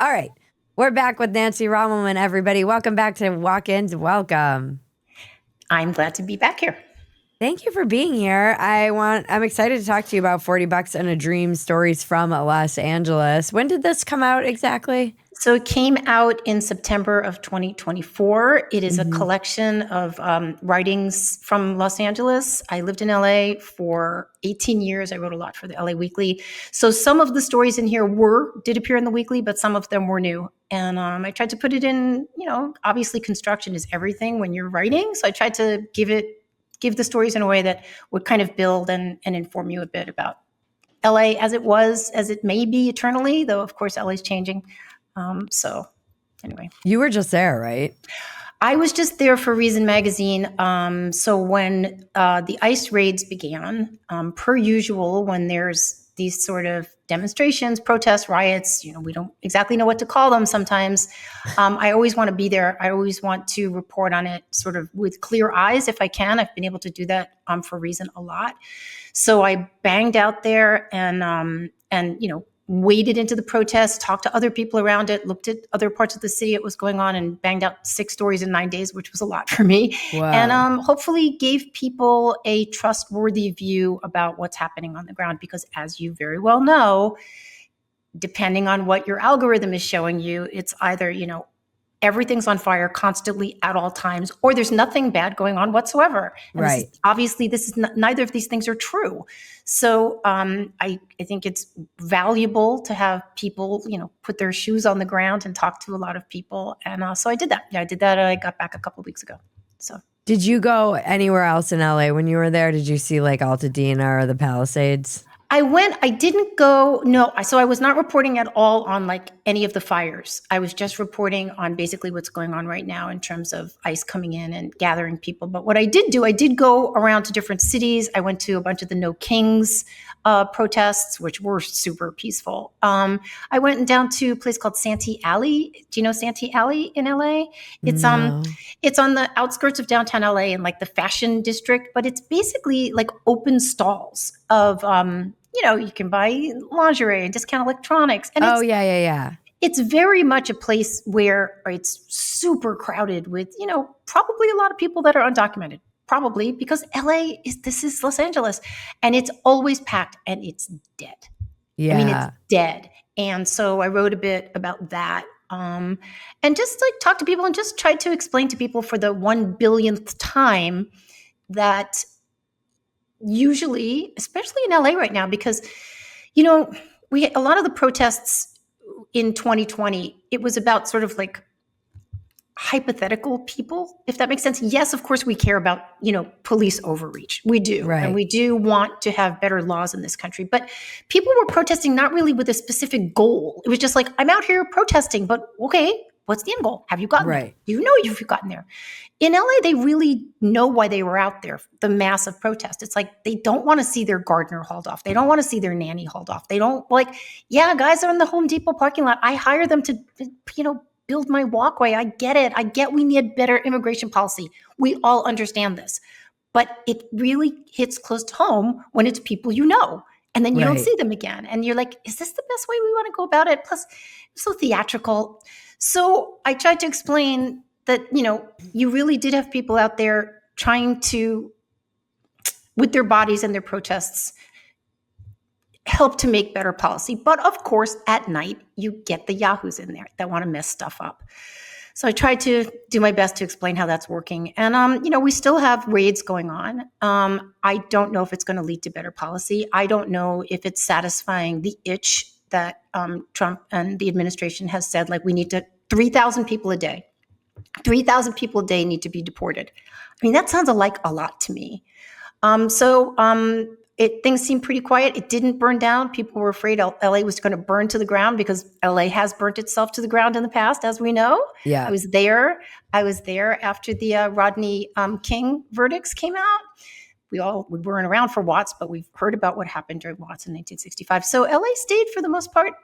All right. We're back with Nancy Rommelmann, everybody. Welcome back to Walk-Ins. Welcome. I'm glad to be back here. Thank you for being here. I'm excited to talk to you about 40 Bucks and a Dream Stories from Los Angeles. When did this come out exactly? So it came out in September of 2024. It is a collection of writings from Los Angeles. I lived in LA for 18 years. I wrote a lot for the LA Weekly. So some of the stories in here did appear in the Weekly, but some of them were new. And I tried to put it in, obviously construction is everything when you're writing. So I tried to give the stories in a way that would kind of build and inform you a bit about LA as it may be eternally, though of course LA is changing. So anyway. You were just there, right? I was just there for Reason Magazine. So when the ICE raids began, per usual, when there's these sort of demonstrations, protests, riots, we don't exactly know what to call them sometimes. I always want to be there. I always want to report on it sort of with clear eyes if I can. I've been able to do that for Reason a lot. So I banged out there and waded into the protest, talked to other people around it, looked at other parts of the city it was going on, and banged out 6 stories in 9 days, which was a lot for me. Wow. And hopefully gave people a trustworthy view about what's happening on the ground. Because as you very well know, depending on what your algorithm is showing you, it's either, everything's on fire constantly at all times, or there's nothing bad going on whatsoever. And right. Obviously, neither of these things are true. So I think it's valuable to have people, put their shoes on the ground and talk to a lot of people. And so I did that. Yeah, I did that. I got back a couple of weeks ago. So. Did you go anywhere else in LA when you were there? Did you see like Altadena or the Palisades? I didn't go, no. So I was not reporting at all on like any of the fires. I was just reporting on basically what's going on right now in terms of ICE coming in and gathering people. But what I did do, I did go around to different cities. I went to a bunch of the No Kings protests, which were super peaceful. I went down to a place called Santee Alley. Do you know Santee Alley in LA? It's No. It's on the outskirts of downtown LA in like the fashion district, but it's basically like open stalls of you can buy lingerie and discount electronics. And yeah. It's very much a place where it's super crowded with, probably a lot of people that are undocumented. Probably because this is Los Angeles, and it's always packed and it's dead. Yeah. I mean, it's dead. And so I wrote a bit about that. And just like talk to people and just tried to explain to people for the 1 billionth time that usually, especially in LA right now, because, a lot of the protests in 2020, it was about sort of like hypothetical people, if that makes sense. Yes, of course, we care about, police overreach. We do. Right. And we do want to have better laws in this country. But people were protesting not really with a specific goal. It was just like, I'm out here protesting, but okay, what's the end goal? Have you gotten there? Do you know if you've gotten there? In LA, they really know why they were out there, the massive protest. It's like they don't want to see their gardener hauled off. They don't want to see their nanny hauled off. They don't guys are in the Home Depot parking lot. I hire them to, build my walkway. I get it. I get we need better immigration policy. We all understand this. But it really hits close to home when it's people and then you don't see them again. And you're like, is this the best way we want to go about it? Plus, it's so theatrical. So I tried to explain that, you really did have people out there trying to, with their bodies and their protests, help to make better policy. But of course, at night, you get the yahoos in there that want to mess stuff up. So I tried to do my best to explain how that's working. And, we still have raids going on. I don't know if it's going to lead to better policy. I don't know if it's satisfying the itch that Trump and the administration has said, like, we need 3,000 people a day. 3,000 people a day need to be deported. I mean, that sounds like a lot to me. Things seemed pretty quiet. It didn't burn down. People were afraid LA was going to burn to the ground because LA has burnt itself to the ground in the past, as we know. Yeah. I was there after the Rodney King verdicts came out. We weren't around for Watts, but we've heard about what happened during Watts in 1965. So LA stayed, for the most part,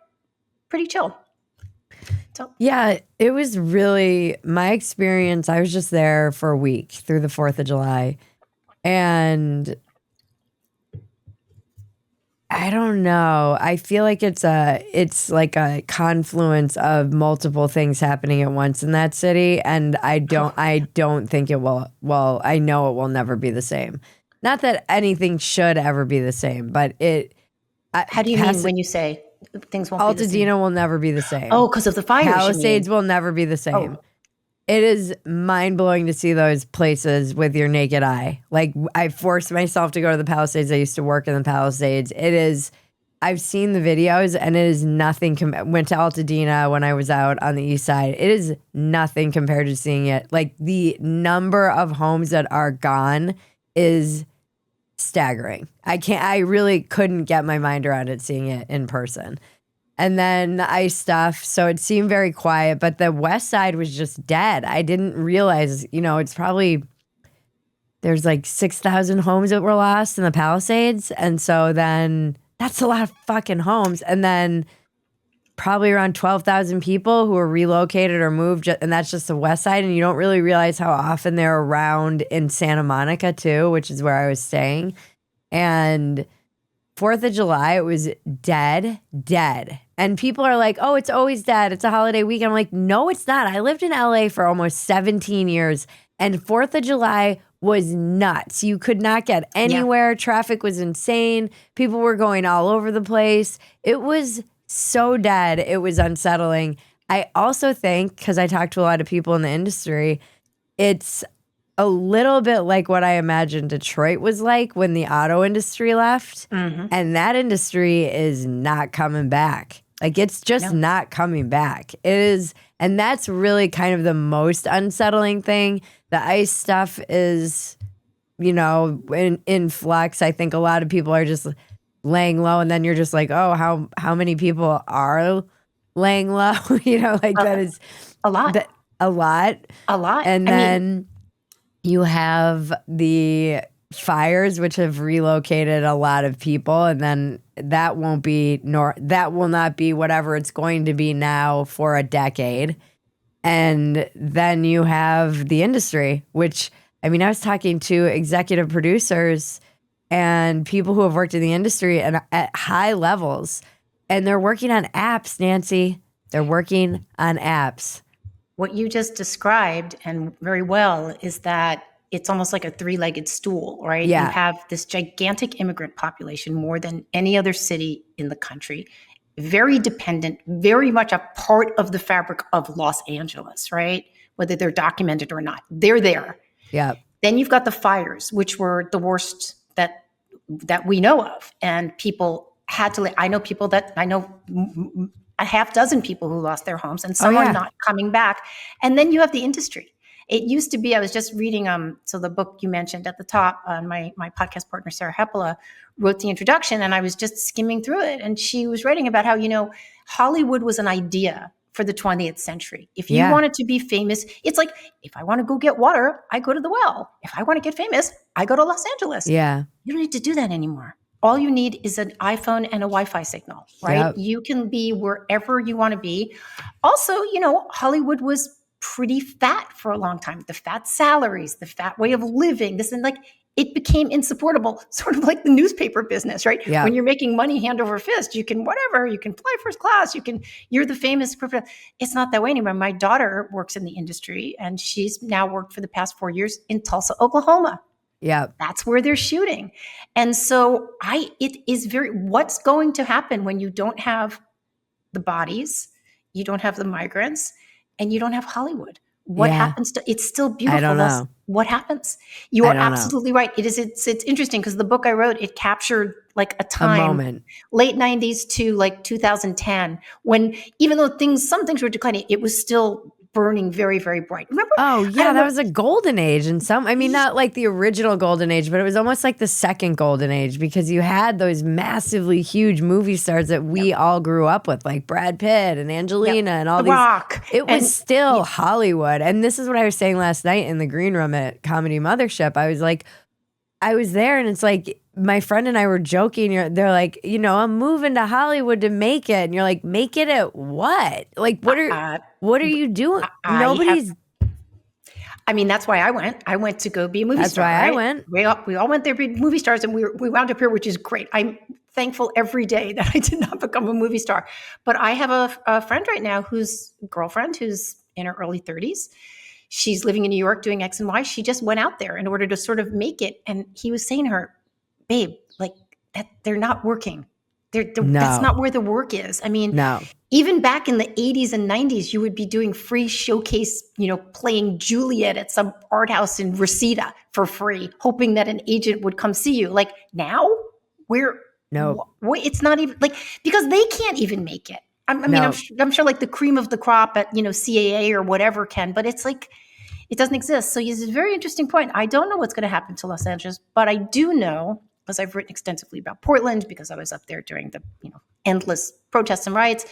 pretty chill. Yeah, it was really my experience. I was just there for a week through the 4th of July. And I don't know. I feel like it's like a confluence of multiple things happening at once in that city, and I don't think it will. Well, I know it will never be the same. Not that anything should ever be the same, but How do you mean when you say things won't be the same? Altadena will never be the same. Oh, because of the fires. Palisades will never be the same. Oh. It is mind-blowing to see those places with your naked eye. Like, I forced myself to go to the Palisades. I used to work in the Palisades. I've seen the videos, and it is nothing. Went to Altadena when I was out on the east side. It is nothing compared to seeing it. Like, the number of homes that are gone is staggering. I really couldn't get my mind around it seeing it in person. And then the ice stuff, so it seemed very quiet, but the west side was just dead. I didn't realize, it's probably, there's like 6,000 homes that were lost in the Palisades. And so then that's a lot of fucking homes. And then probably around 12,000 people who were relocated or moved, and that's just the west side. And you don't really realize how often they're around in Santa Monica too, which is where I was staying. And 4th of July, it was dead. And people are like, oh, it's always dead. It's a holiday weekend. I'm like, no, it's not. I lived in LA for almost 17 years, and 4th of July was nuts. You could not get anywhere. Yeah. Traffic was insane. People were going all over the place. It was so dead. It was unsettling. I also think, because I talked to a lot of people in the industry, it's a little bit like what I imagined Detroit was like when the auto industry left. Mm-hmm. And that industry is not coming back. Like, it's just not coming back. It is, and that's really kind of the most unsettling thing. The ice stuff is, in flux. I think a lot of people are just laying low, and then you're just like, oh, how many people are laying low? That is a lot. A lot. And then you have the fires, which have relocated a lot of people, and then that will not be whatever it's going to be now for a decade. And then you have the industry, which, I was talking to executive producers and people who have worked in the industry and at high levels, and they're working on apps, Nancy. They're working on apps. What you just described, and very well, is that it's almost like a three-legged stool, right? Yeah. You have this gigantic immigrant population, more than any other city in the country, very dependent, very much a part of the fabric of Los Angeles, right? Whether they're documented or not, they're there. Yeah. Then you've got the fires, which were the worst that we know of, and people had to. I know a half dozen people who lost their homes, and some are not coming back. And then you have the industry. It used to be, I was just reading, so the book you mentioned at the top, my podcast partner, Sarah Hepola, wrote the introduction, and I was just skimming through it. And she was writing about how, Hollywood was an idea for the 20th century. If you wanted to be famous, it's like, if I want to go get water, I go to the well. If I want to get famous, I go to Los Angeles. Yeah. You don't need to do that anymore. All you need is an iPhone and a Wi-Fi signal, right? Yep. You can be wherever you want to be. Also, Hollywood was pretty fat for a long time. The fat salaries, the fat way of living, it became insupportable, sort of like the newspaper business, right? Yeah. When you're making money hand over fist, you can fly first class, you're the famous. It's not that way anymore. My daughter works in the industry, and she's now worked for the past 4 years in Tulsa, Oklahoma. Yeah. That's where they're shooting. And so it is what's going to happen when you don't have the bodies, you don't have the migrants, and you don't have Hollywood? What happens to it's still beautiful. I don't know. What happens? You are absolutely right. It's interesting because the book I wrote, it captured like a time, late 90s to like 2010, when even though some things were declining, it was still burning very, very bright. Remember? Oh, yeah, that was a golden age. And not like the original golden age, but it was almost like the second golden age, because you had those massively huge movie stars that we all grew up with, like Brad Pitt and Angelina and all the Rock. It was still Hollywood. And this is what I was saying last night in the green room at Comedy Mothership. I was like, I was there, and it's like, my friend and I were joking. They're like, I'm moving to Hollywood to make it. And you're like, make it at what? Like, what are you doing? I mean, that's why I went. I went to go be a movie That's star. why right? I went. We all went there to be movie stars, and we wound up here, which is great. I'm thankful every day that I did not become a movie star. But I have a friend right now who's in her early 30s. She's living in New York doing X and Y. She just went out there in order to sort of make it. And he was saying to her, babe, like that, they're not working. That's not where the work is. I mean, even back in the 80s and 90s, you would be doing free showcase, playing Juliet at some art house in Reseda for free, hoping that an agent would come see you. Like now, it's not even like, because they can't even make it. I'm sure like the cream of the crop at, CAA or whatever can, but it's like, it doesn't exist. So it's a very interesting point. I don't know what's going to happen to Los Angeles, but I do know, because I've written extensively about Portland, because I was up there during the endless protests and riots,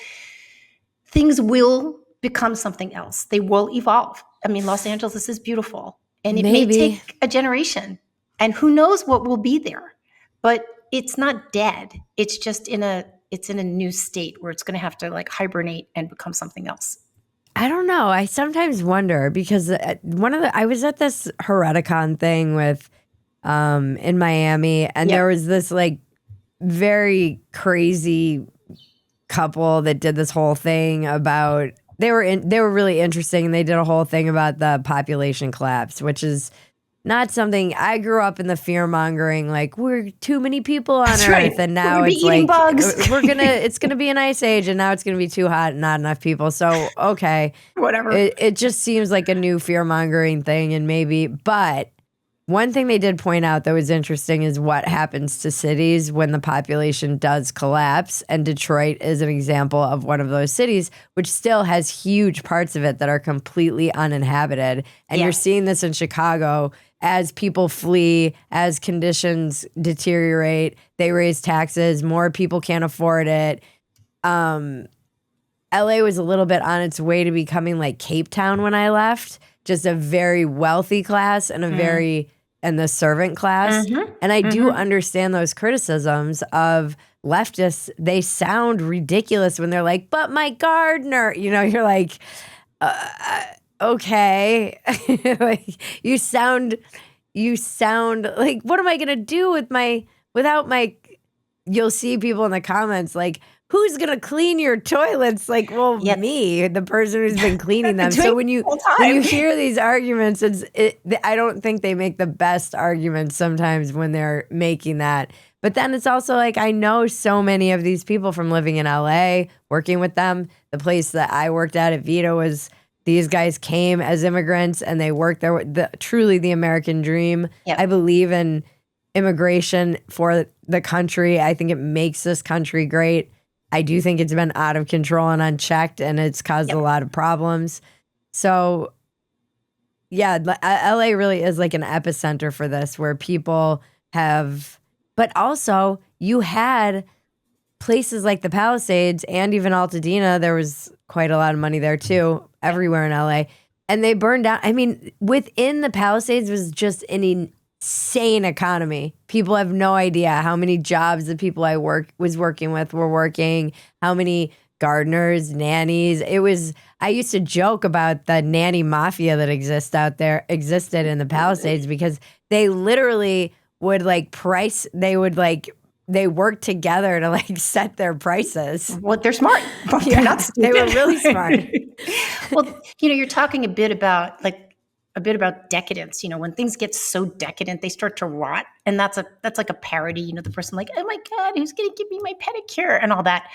things will become something else. They will evolve. I mean, Los Angeles is beautiful, and it may take a generation, and who knows what will be there. But it's not dead. It's just in a new state where it's going to have to like hibernate and become something else. I don't know. I sometimes wonder, because I was at this Hereticon thing with in Miami, and there was this like very crazy couple that did this whole thing about, they were really interesting, and they did a whole thing about the population collapse, which is not something I grew up in. The fear mongering, like we're too many people on Earth, and now it's like bugs. It's gonna be an ice age, and now it's gonna be too hot and not enough people. So okay, whatever. It just seems like a new fear mongering thing, and maybe. But one thing they did point out that was interesting is what happens to cities when the population does collapse, and Detroit is an example of one of those cities, which still has huge parts of it that are completely uninhabited. And you're seeing this in Chicago. As people flee, as conditions deteriorate, they raise taxes, more people can't afford it. LA was a little bit on its way to becoming like Cape Town when I left, just a very wealthy class and the servant class. And I do understand those criticisms of leftists. They sound ridiculous when they're like, but my gardener, you're like, okay. Like you sound like, what am I going to do without my, you'll see people in the comments like, who's going to clean your toilets? Like, well, me, the person who's been cleaning them. So when you hear these arguments, I don't think they make the best arguments sometimes when they're making that. But then it's also like, I know so many of these people from living in LA, working with them. The place that I worked at Vita was, these guys came as immigrants and they worked there. Truly the American dream. Yep. I believe in immigration for the country. I think it makes this country great. I do think it's been out of control and unchecked, and it's caused a lot of problems. So, yeah, LA really is like an epicenter for this, where people have, but also you had places like the Palisades and even Altadena. There was quite a lot of money there too, everywhere in LA. And they burned down. I mean, within the Palisades was just an insane economy. People have no idea how many jobs the people I was working with were working, how many gardeners, nannies. I used to joke about the nanny mafia that existed in the Palisades, because they literally would they worked together to like set their prices. Well, they're smart. They're not stupid. They were really smart. Well, you're talking a bit about decadence. When things get so decadent, they start to rot, and that's like a parody. The person like, oh my God, who's going to give me my pedicure and all that.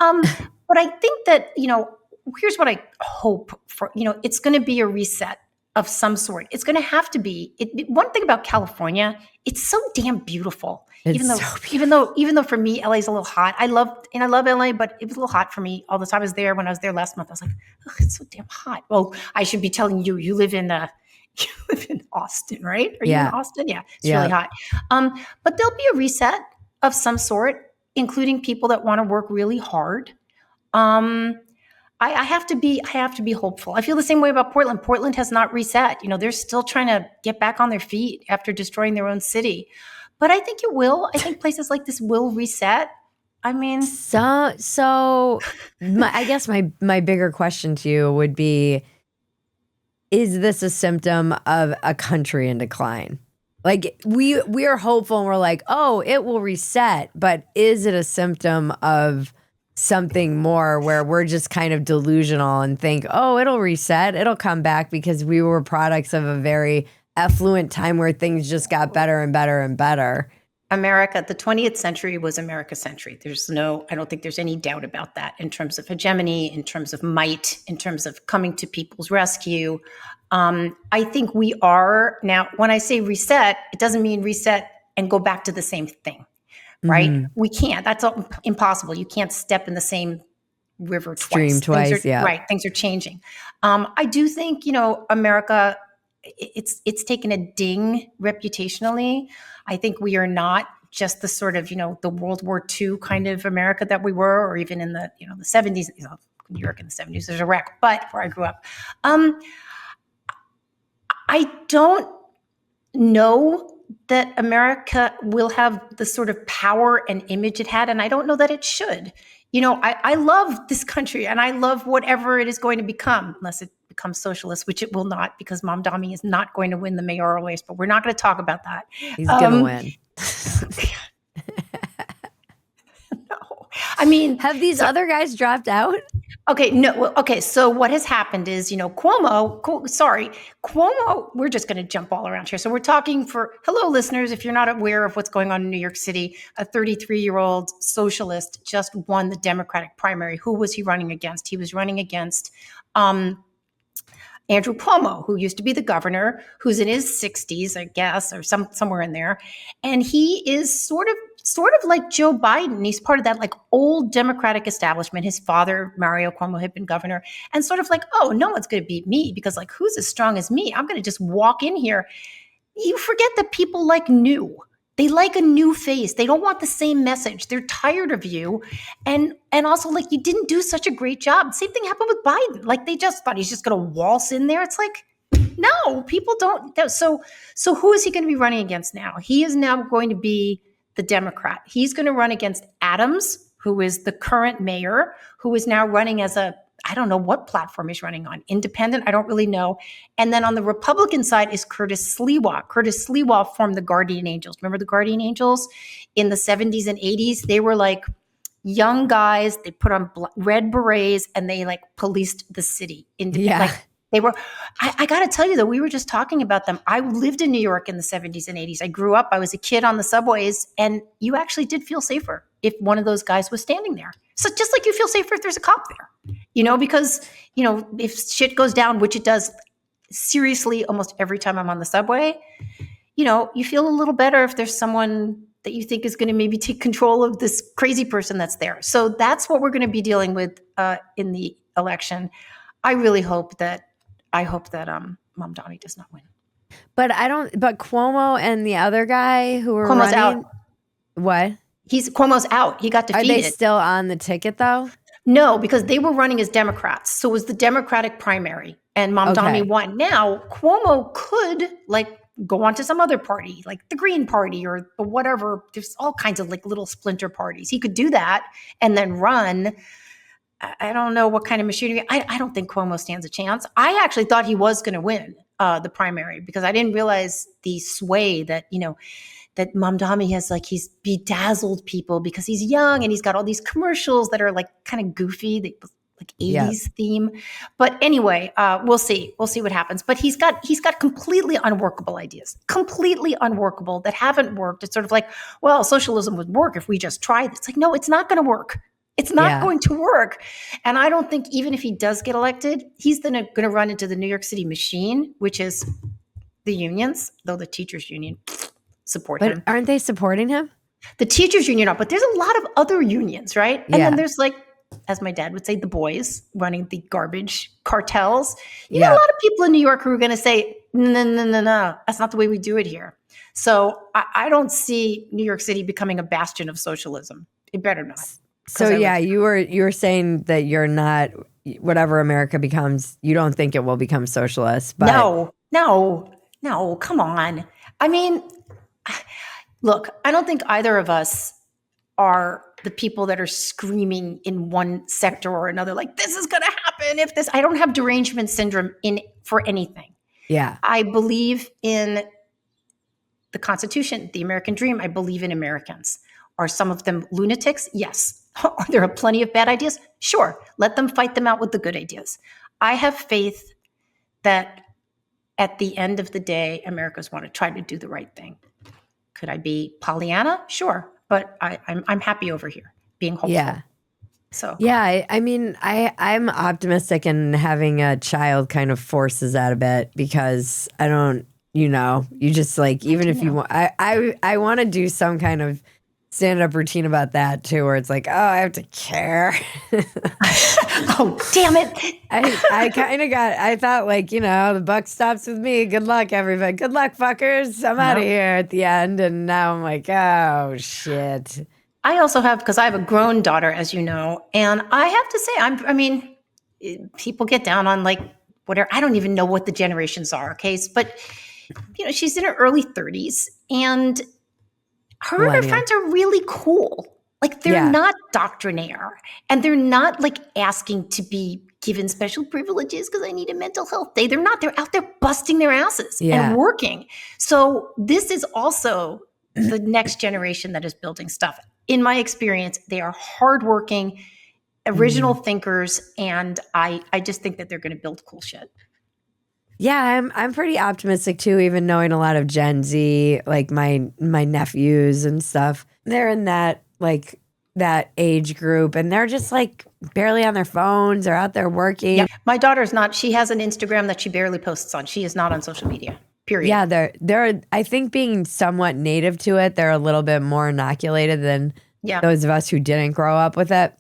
But I think that here's what I hope for. It's going to be a reset of some sort. It's going to have to be. One thing about California, it's so damn beautiful. Even though for me, LA is a little hot. I love LA, but it was a little hot for me all the time. When I was there last month, I was like, oh, it's so damn hot. Well, I should be telling you, you live in Austin, right? Are you in Austin? Yeah, it's really hot. But there'll be a reset of some sort, including people that want to work really hard. I have to be hopeful. I feel the same way about Portland. Portland has not reset. They're still trying to get back on their feet after destroying their own city. But I think it will. I think places like this will reset. I mean, I guess my bigger question to you would be, is this a symptom of a country in decline? Like we are hopeful and we're like, oh, it will reset, but is it a symptom of something more where we're just kind of delusional and think, oh, it'll reset, it'll come back because we were products of a very affluent time where things just got better and better and better? America, the 20th century was America's century. I don't think there's any doubt about that in terms of hegemony, in terms of might, in terms of coming to people's rescue. I think we are now, when I say reset, it doesn't mean reset and go back to the same thing, right? Mm-hmm. We can't. That's impossible. You can't step in the same river stream twice. Yeah. Right. Things are changing. I do think, America, it's taken a ding reputationally. I think we are not just the sort of, the World War II kind of America that we were, or even in the, the 70s, New York in the 70s, there's a wreck, but where I grew up. I don't know that America will have the sort of power and image it had, and I don't know that it should. I love this country, and I love whatever it is going to become, unless it becomes socialist, which it will not, because Mamdani is not going to win the mayoral race, but we're not going to talk about that. He's going to win. No. I mean, have these other guys dropped out? Okay, no. Okay, so what has happened is, Cuomo, we're just going to jump all around here. So we're talking hello, listeners, if you're not aware of what's going on in New York City, a 33-year-old socialist just won the Democratic primary. Who was he running against? He was running against Andrew Cuomo, who used to be the governor, who's in his 60s, I guess, or somewhere in there. And he is sort of like Joe Biden. He's part of that like old Democratic establishment. His father, Mario Cuomo, had been governor, and sort of like, oh, no one's going to beat me because like, who's as strong as me? I'm going to just walk in here. You forget that people like new. They like a new face. They don't want the same message. They're tired of you. And also like, you didn't do such a great job. Same thing happened with Biden. Like they just thought he's just going to waltz in there. It's like, no, people don't. So who is he going to be running against now? He is now going to be the Democrat. He's going to run against Adams, who is the current mayor, who is now running as I don't know what platform he's running on. Independent, I don't really know. And then on the Republican side is Curtis Sliwa. Curtis Sliwa formed the Guardian Angels. Remember the Guardian Angels in the 70s and 80s? They were like young guys. They put on red berets and they like policed the city. They were, I got to tell you though, we were just talking about them. I lived in New York in the 70s and 80s. I grew up, I was a kid on the subways, and you actually did feel safer if one of those guys was standing there. So just like you feel safer if there's a cop there, because, if shit goes down, which it does seriously almost every time I'm on the subway, you feel a little better if there's someone that you think is going to maybe take control of this crazy person that's there. So that's what we're going to be dealing with in the election. I really hope that Mamdani does not win. But Cuomo and the other guy who were Cuomo's running, out. What? Cuomo's out. He got defeated. Are they still on the ticket though? No, because they were running as Democrats. So it was the Democratic primary and Mamdani won. Now Cuomo could go on to some other party, like the Green Party or whatever. There's all kinds of like little splinter parties. He could do that and then run. I don't know what kind of machinery. I don't think Cuomo stands a chance. I actually thought he was going to win the primary because I didn't realize the sway that, that Mamdani has. Like he's bedazzled people because he's young and he's got all these commercials that are like kind of goofy, like 80s theme. But anyway, we'll see. We'll see what happens. But he's got completely unworkable ideas, completely unworkable that haven't worked. It's sort of like, well, socialism would work if we just tried. It's like, no, it's not going to work. It's not going to work. And I don't think even if he does get elected, he's going to run into the New York City machine, which is the unions, though the teachers union support him. But aren't they supporting him? The teachers union are, but there's a lot of other unions, right? And then there's like, as my dad would say, the boys running the garbage cartels. You know, a lot of people in New York who are going to say, no, that's not the way we do it here. So I don't see New York City becoming a bastion of socialism. It better not. So you were saying that you're not, whatever America becomes, you don't think it will become socialist. But no, come on. I mean, look, I don't think either of us are the people that are screaming in one sector or another, like, this is going to happen if this, I don't have derangement syndrome for anything. Yeah. I believe in the Constitution, the American dream. I believe in Americans. Are some of them lunatics? Yes. Are there plenty of bad ideas? Sure. Let them fight them out with the good ideas. I have faith that at the end of the day, Americans want to try to do the right thing. Could I be Pollyanna? Sure. But I'm happy over here being hopeful. Yeah. So yeah, I mean, I'm optimistic, and having a child kind of forces that a bit, because I don't, you just like, even if you want, I want to do some kind of stand-up routine about that too, where it's like, oh, I have to care. Oh, damn it. I kind of I thought, like, the buck stops with me. Good luck, everybody. Good luck, fuckers. I'm out of here at the end. And now I'm like, oh, shit. I also have, because I have a grown daughter, as you know, and I have to say, I mean, people get down on like whatever. I don't even know what the generations are, okay? But, she's in her early 30s, and her and her friends are really cool. Like, they're not doctrinaire, and they're not like asking to be given special privileges because I need a mental health day. They're not. They're out there busting their asses and working. So this is also the next generation that is building stuff. In my experience, they are hardworking, original thinkers, and I just think that they're going to build cool shit. Yeah, I'm pretty optimistic too, even knowing a lot of Gen Z, like my nephews and stuff. They're in that age group, and they're just like barely on their phones or out there working. Yeah. My daughter's not. She has an Instagram that she barely posts on. She is not on social media. Period. Yeah, they're I think, being somewhat native to it, they're a little bit more inoculated than those of us who didn't grow up with it.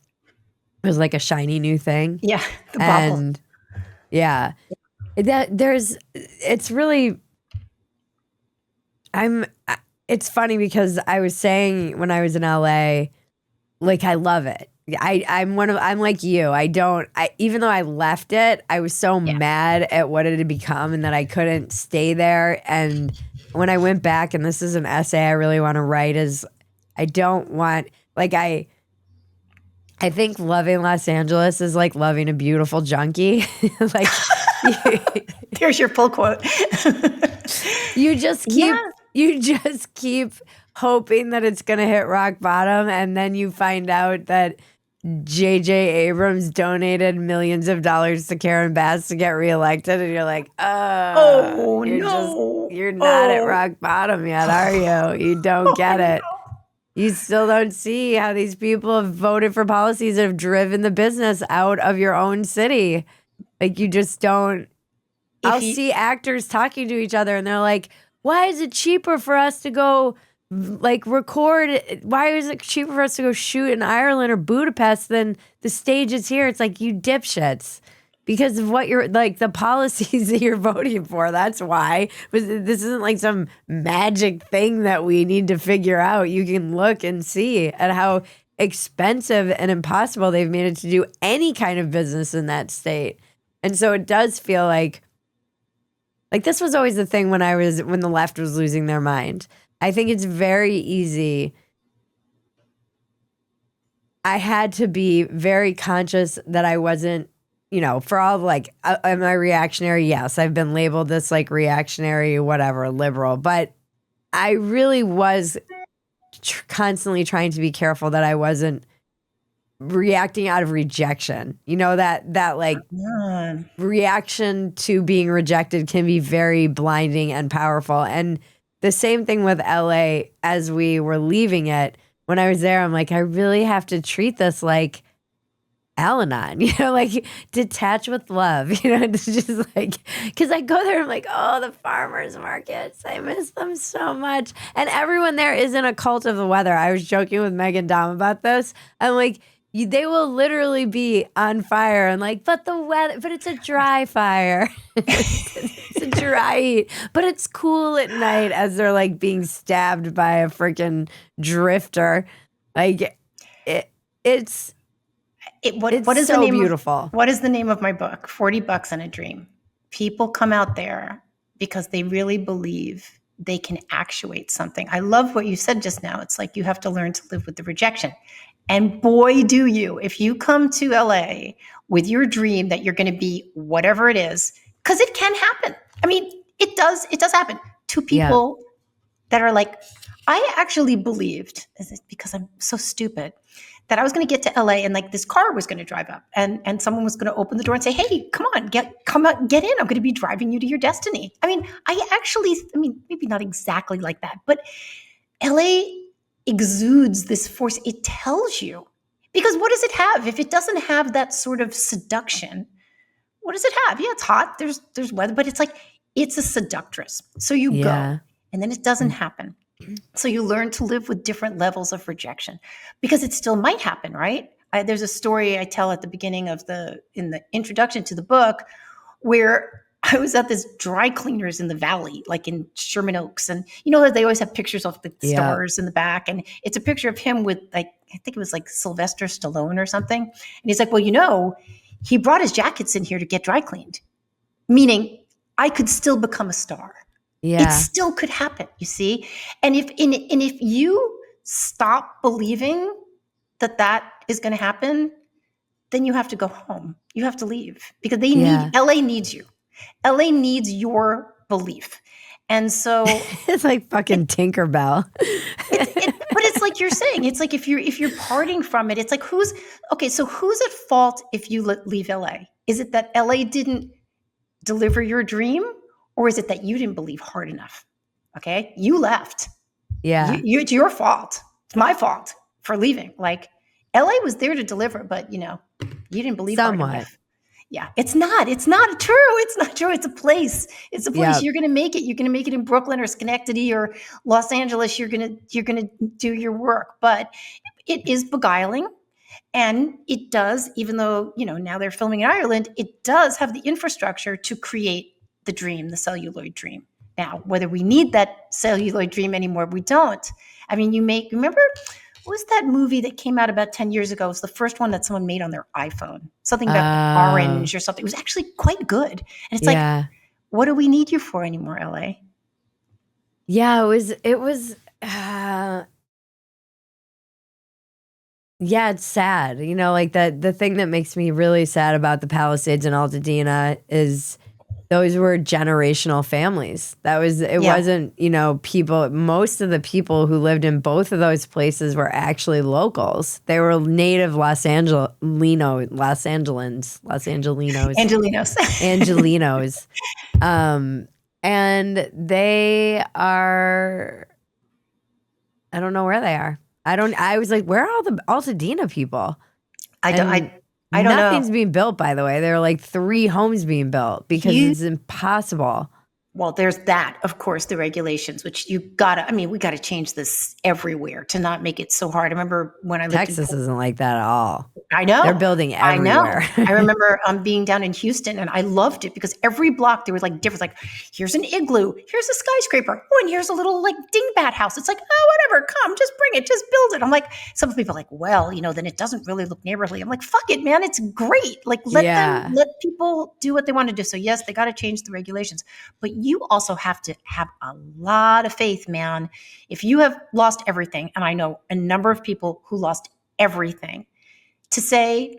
It was like a shiny new thing. Yeah, the bubble. And it's really, it's funny because I was saying when I was in LA, like, I love it. I'm like you. Even though I left it, I was so mad at what it had become and that I couldn't stay there. And when I went back, and this is an essay I really want to write, is I don't want, like, I think loving Los Angeles is like loving a beautiful junkie. Like, there's your pull quote. You just keep hoping that it's going to hit rock bottom, and then you find out that J.J. Abrams donated millions of dollars to Karen Bass to get reelected, and you're like, you're not at rock bottom yet, are you? You don't get it. You still don't see how these people have voted for policies that have driven the business out of your own city. Like, you just don't. I'll see actors talking to each other, and they're like, why is it cheaper for us to go like record? Why is it cheaper for us to go shoot in Ireland or Budapest than the stages here? It's like, you dipshits. Because of what you're, like, the policies that you're voting for. That's why. But this isn't like some magic thing that we need to figure out. You can look and see at how expensive and impossible they've made it to do any kind of business in that state. And so it does feel like this was always the thing when the left was losing their mind. I think it's very easy. I had to be very conscious that I wasn't, for all of, like, am I reactionary? Yes, I've been labeled this, like, reactionary, whatever, liberal. But I really was constantly trying to be careful that I wasn't reacting out of rejection. That like reaction to being rejected can be very blinding and powerful. And the same thing with LA. As we were leaving it, when I was there, I'm like, I really have to treat this like Al-Anon, like detach with love, it's just like, because I go there, I'm like, oh, the farmers markets, I miss them so much. And everyone there is in a cult of the weather. I was joking with Megan Dom about this. I'm like, they will literally be on fire, and like, but the weather, but it's a dry fire. It's a dry heat, but it's cool at night as they're like being stabbed by a freaking drifter. Like, it's what is so the name beautiful. What is the name of my book? $40 and a Dream. People come out there because they really believe they can actuate something. I love what you said just now. It's like, you have to learn to live with the rejection. And boy, do you, if you come to LA with your dream that you're going to be whatever it is, because it can happen. I mean, it does happen to people that are like, I actually believed, because I'm so stupid, that I was going to get to LA and like this car was going to drive up and someone was going to open the door and say, "Hey, come on, get in. I'm going to be driving you to your destiny." I mean, maybe not exactly like that, but LA exudes this force. It tells you, because what does it have? If it doesn't have that sort of seduction, what does it have? Yeah, it's hot. There's weather, but it's like, it's a seductress. So you go, and then it doesn't happen. So you learn to live with different levels of rejection, because it still might happen, right? There's a story I tell at the beginning of in the introduction to the book, where I was at this dry cleaners in the valley, like in Sherman Oaks. And you know, they always have pictures of the stars in the back. And it's a picture of him with, like, I think it was like Sylvester Stallone or something. And he's like, well, he brought his jackets in here to get dry cleaned, meaning I could still become a star. Yeah. It still could happen, you see? And if you stop believing that is going to happen, then you have to go home. You have to leave, because LA needs you. LA needs your belief. And so it's like fucking Tinkerbell. But it's like you're saying, it's like if you're parting from it, it's like who's at fault if you leave LA? Is it that LA didn't deliver your dream, or is it that you didn't believe hard enough? Okay, you left. Yeah, it's your fault. It's my fault for leaving. Like, LA was there to deliver, but you didn't believe hard enough. Yeah, it's not true. It's not true. It's a place. It's a place. You're going to make it. You're going to make it in Brooklyn or Schenectady or Los Angeles. You're going to do your work, but it is beguiling. And it does, even though, now they're filming in Ireland, it does have the infrastructure to create the dream, the celluloid dream. Now, whether we need that celluloid dream anymore, we don't. I mean, remember, what was that movie that came out about 10 years ago? It was the first one that someone made on their iPhone. Something about orange or something. It was actually quite good. And it's like, what do we need you for anymore, LA? Yeah, it was yeah, it's sad. Like the thing that makes me really sad about the Palisades in Altadena is those were generational families. Wasn't, people, most of the people who lived in both of those places were actually locals. They were native Angelinos. And they are, I don't know where they are. I was like, where are all the Altadena people? I don't know. Nothing's being built, by the way. There are like 3 homes being built because it's impossible. Well, there's that, of course, the regulations, which we got to change this everywhere to not make it so hard. I remember when I lived Texas isn't like that at all. I know. They're building everywhere. I know. I remember being down in Houston, and I loved it because every block there was like different, like, here's an igloo, here's a skyscraper, and here's a little like dingbat house. It's like, oh, whatever, come, just bring it, just build it. I'm like, some people are like, well, then it doesn't really look neighborly. I'm like, fuck it, man, it's great. Like, let people do what they want to do. So yes, they got to change the regulations, but you also have to have a lot of faith, man. If you have lost everything, and I know a number of people who lost everything, to say,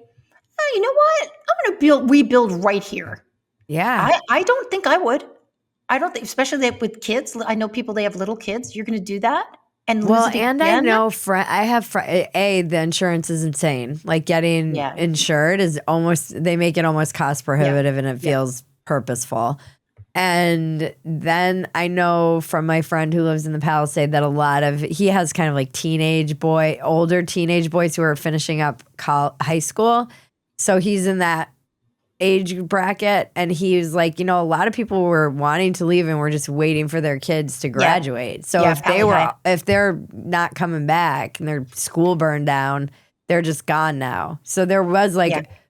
oh, you know what? I'm going to rebuild right here. Yeah. I don't think I would. I don't think, especially with kids. I know people, they have little kids. You're going to do that and lose it again? I know the insurance is insane. Like, getting insured is they make it almost cost prohibitive, and it feels purposeful. And then I know from my friend who lives in the Palisade that he has kind of like older teenage boys who are finishing up high school. So he's in that age bracket, and he's like, a lot of people were wanting to leave and were just waiting for their kids to graduate. So if they're not coming back and their school burned down, they're just gone now. So there was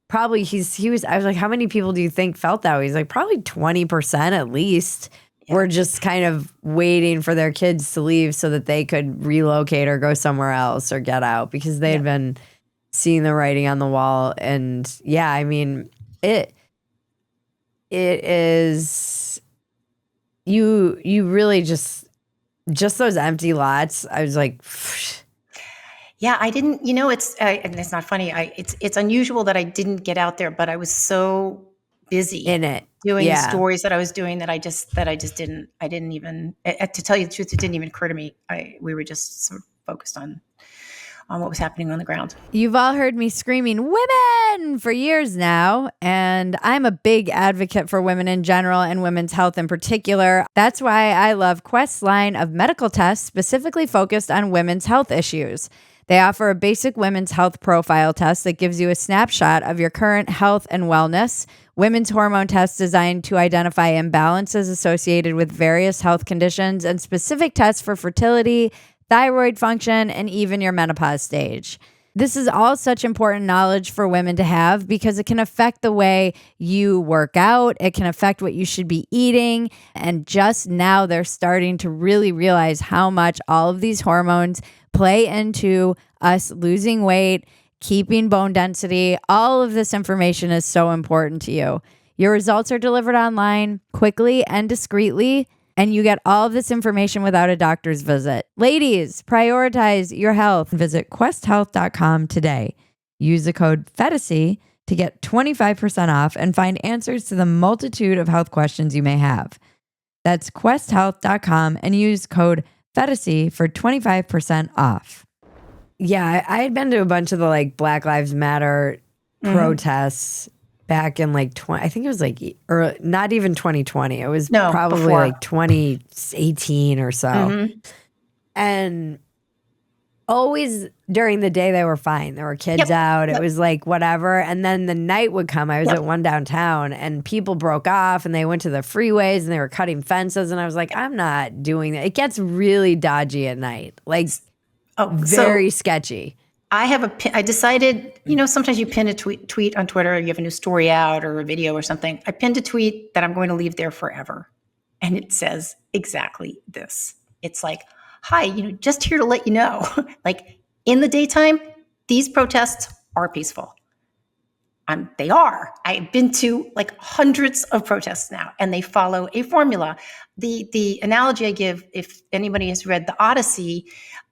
probably I was like, how many people do you think felt that way? He's like, probably 20% at least were just kind of waiting for their kids to leave so that they could relocate or go somewhere else or get out, because they had been seeing the writing on the wall. And it is, you really just those empty lots. I was like, Yeah, I didn't, and it's not funny. It's unusual that I didn't get out there, but I was so busy in it. doing the Yeah. stories that I was doing that I just didn't even, to tell you the truth, it didn't even occur to me. We were just sort of focused on what was happening on the ground. You've all heard me screaming women for years now, and I'm a big advocate for women in general and women's health in particular. That's why I love Quest's line of medical tests specifically focused on women's health issues. They offer a basic women's health profile test that gives you a snapshot of your current health and wellness, women's hormone tests designed to identify imbalances associated with various health conditions, and specific tests for fertility, thyroid function, and even your menopause stage. This is all such important knowledge for women to have because it can affect the way you work out. It can affect what you should be eating. And just now they're starting to really realize how much all of these hormones play into us losing weight, keeping bone density. All of this information is so important to you. Your results are delivered online quickly and discreetly, and you get all of this information without a doctor's visit. Ladies, prioritize your health. Visit questhealth.com today. Use the code Phetasy to get 25% off and find answers to the multitude of health questions you may have. That's questhealth.com and use code Phetasy for 25% off. Yeah, I had been to a bunch of the like Black Lives Matter protests back in like I think it was like, or not even 2020. It was probably before. Like 2018 or so. And always during the day they were fine. There were kids out. It was like whatever. And then the night would come. I was at one downtown and people broke off and they went to the freeways and they were cutting fences. And I was like, I'm not doing that. It gets really dodgy at night. Like very sketchy. I decided, sometimes you pin a tweet on Twitter, you have a new story out or a video or something. I pinned a tweet that I'm going to leave there forever. And it says exactly this. It's like, hi, just here to let you know, like in the daytime, these protests are peaceful. They are. I've been to like hundreds of protests now, and they follow a formula. The analogy I give, if anybody has read the Odyssey,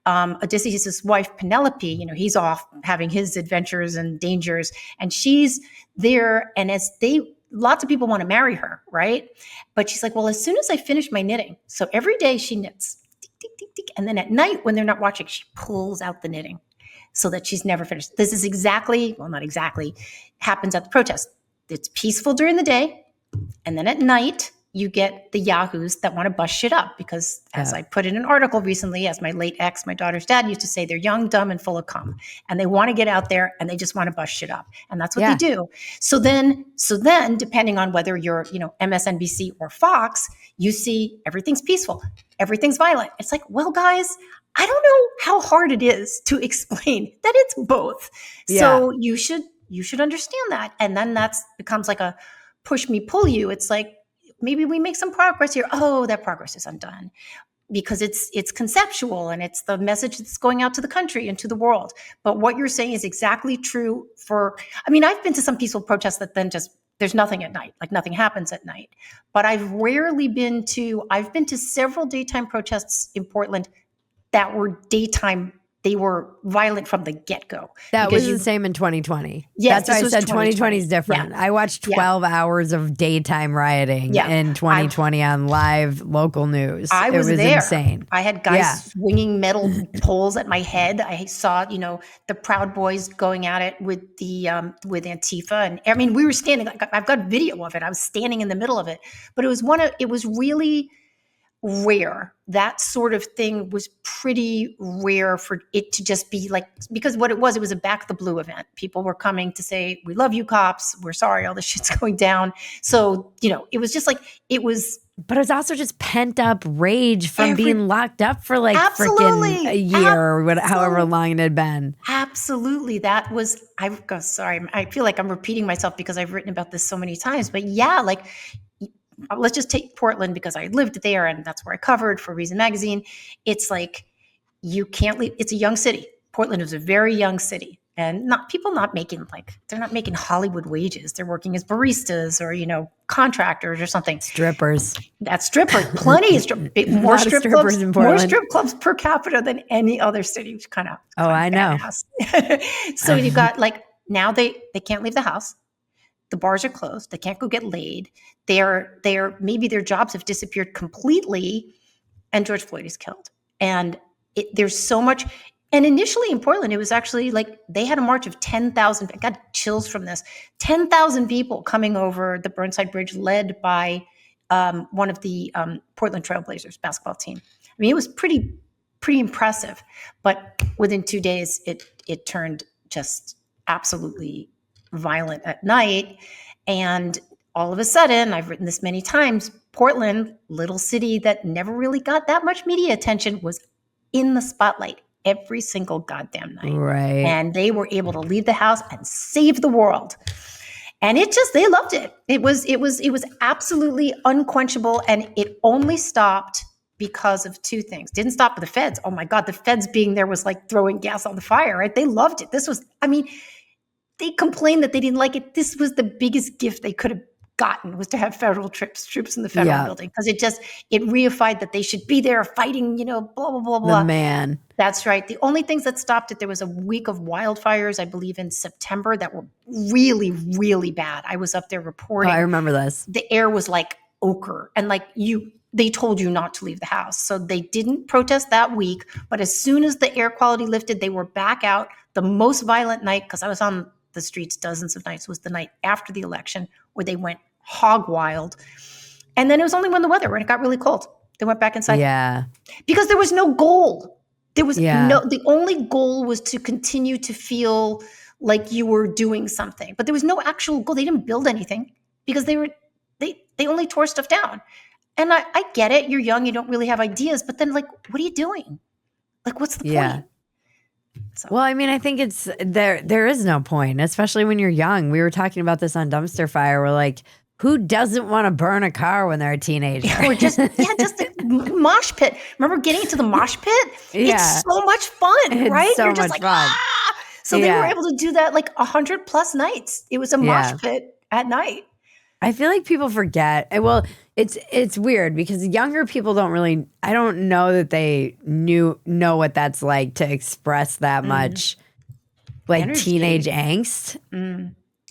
Odysseus' wife Penelope, he's off having his adventures and dangers, and she's there. And lots of people want to marry her, right? But she's like, well, as soon as I finish my knitting, so every day she knits, tick, tick, tick, tick, and then at night when they're not watching, she pulls out the knitting so that she's never finished. This is not exactly, happens at the protest. It's peaceful during the day, and then at night, you get the yahoos that want to bust shit up because, as I put in an article recently, as my late ex, my daughter's dad, used to say, they're young, dumb, and full of cum. And they want to get out there and they just want to bust shit up. And that's what they do. So then, depending on whether you're, MSNBC or Fox, you see everything's peaceful, everything's violent. It's like, well, guys, I don't know how hard it is to explain that it's both. Yeah. So you should understand that. And then that's becomes like a push me, pull you. It's like, maybe we make some progress here. Oh, that progress is undone because it's conceptual and it's the message that's going out to the country and to the world. But what you're saying is exactly true I've been to some peaceful protests that then just, there's nothing at night, like nothing happens at night. But I've been to several daytime protests in Portland that were daytime. They were violent from the get-go. That was the same in 2020. Yes, that's why I said 2020 is different. Yeah. I watched 12 hours of daytime rioting in 2020 on live local news. It was there. Insane. I had guys swinging metal poles at my head. I saw, the Proud Boys going at it with with Antifa, and we were standing. I've got video of it. I was standing in the middle of it, but it was really rare. That sort of thing was pretty rare for it to just be like, because what it was a back the blue event. People were coming to say, we love you cops. We're sorry all this shit's going down. So, it was just like, but it was also just pent up rage from being locked up for like freaking a year or however long it had been. Absolutely. That was, sorry, I feel like I'm repeating myself because I've written about this so many times, but let's just take Portland because I lived there and that's where I covered for Reason Magazine. It's like, you can't leave. It's a young city. Portland is a very young city. And people not making they're not making Hollywood wages. They're working as baristas or, contractors or something. Strippers. That's strippers. Plenty of more strip clubs in Portland. More strip clubs per capita than any other city, which kind of I know. So you've got now they can't leave the house. The bars are closed. They can't go get laid. Maybe their jobs have disappeared completely, and George Floyd is killed. And there's so much. And initially in Portland, it was actually they had a march of 10,000. I got chills from this. 10,000 people coming over the Burnside Bridge, led by one of the Portland Trailblazers basketball team. I mean, it was pretty impressive. But within 2 days, it turned just absolutely violent at night. And all of a sudden, I've written this many times, Portland, little city that never really got that much media attention, was in the spotlight every single goddamn night. Right. And they were able to leave the house and save the world. And they loved it. It was absolutely unquenchable. And it only stopped because of two things. Didn't stop with the feds. Oh my God, the feds being there was like throwing gas on the fire, right? They loved it. They complained that they didn't like it. This was the biggest gift they could have gotten, was to have federal troops in the federal building, because it reified that they should be there fighting, blah, blah, blah, blah. The man. That's right. The only things that stopped it, there was a week of wildfires, I believe in September, that were really, really bad. I was up there reporting. I remember this. The air was like ochre, and they told you not to leave the house. So they didn't protest that week. But as soon as the air quality lifted, they were back out. The most violent night, because I was on the streets dozens of nights, was the night after the election, where they went hog wild. And then it was only when it got really cold, they went back inside. Yeah. Because there was no goal. There was the only goal was to continue to feel like you were doing something. But there was no actual goal. They didn't build anything because they only tore stuff down. And I get it. You're young. You don't really have ideas. But then what are you doing? What's the point? So. Well, I think it's there is no point, especially when you're young. We were talking about this on Dumpster Fire. We're like, who doesn't want to burn a car when they're a teenager? Or just a mosh pit. Remember getting into the mosh pit? It's so much fun, right? It's so you're just much fun. Ah! So they were able to do that 100 plus nights. It was a mosh pit at night. I feel like people forget. Well, it's weird because younger people I don't know that they know what that's like to express that much teenage angst.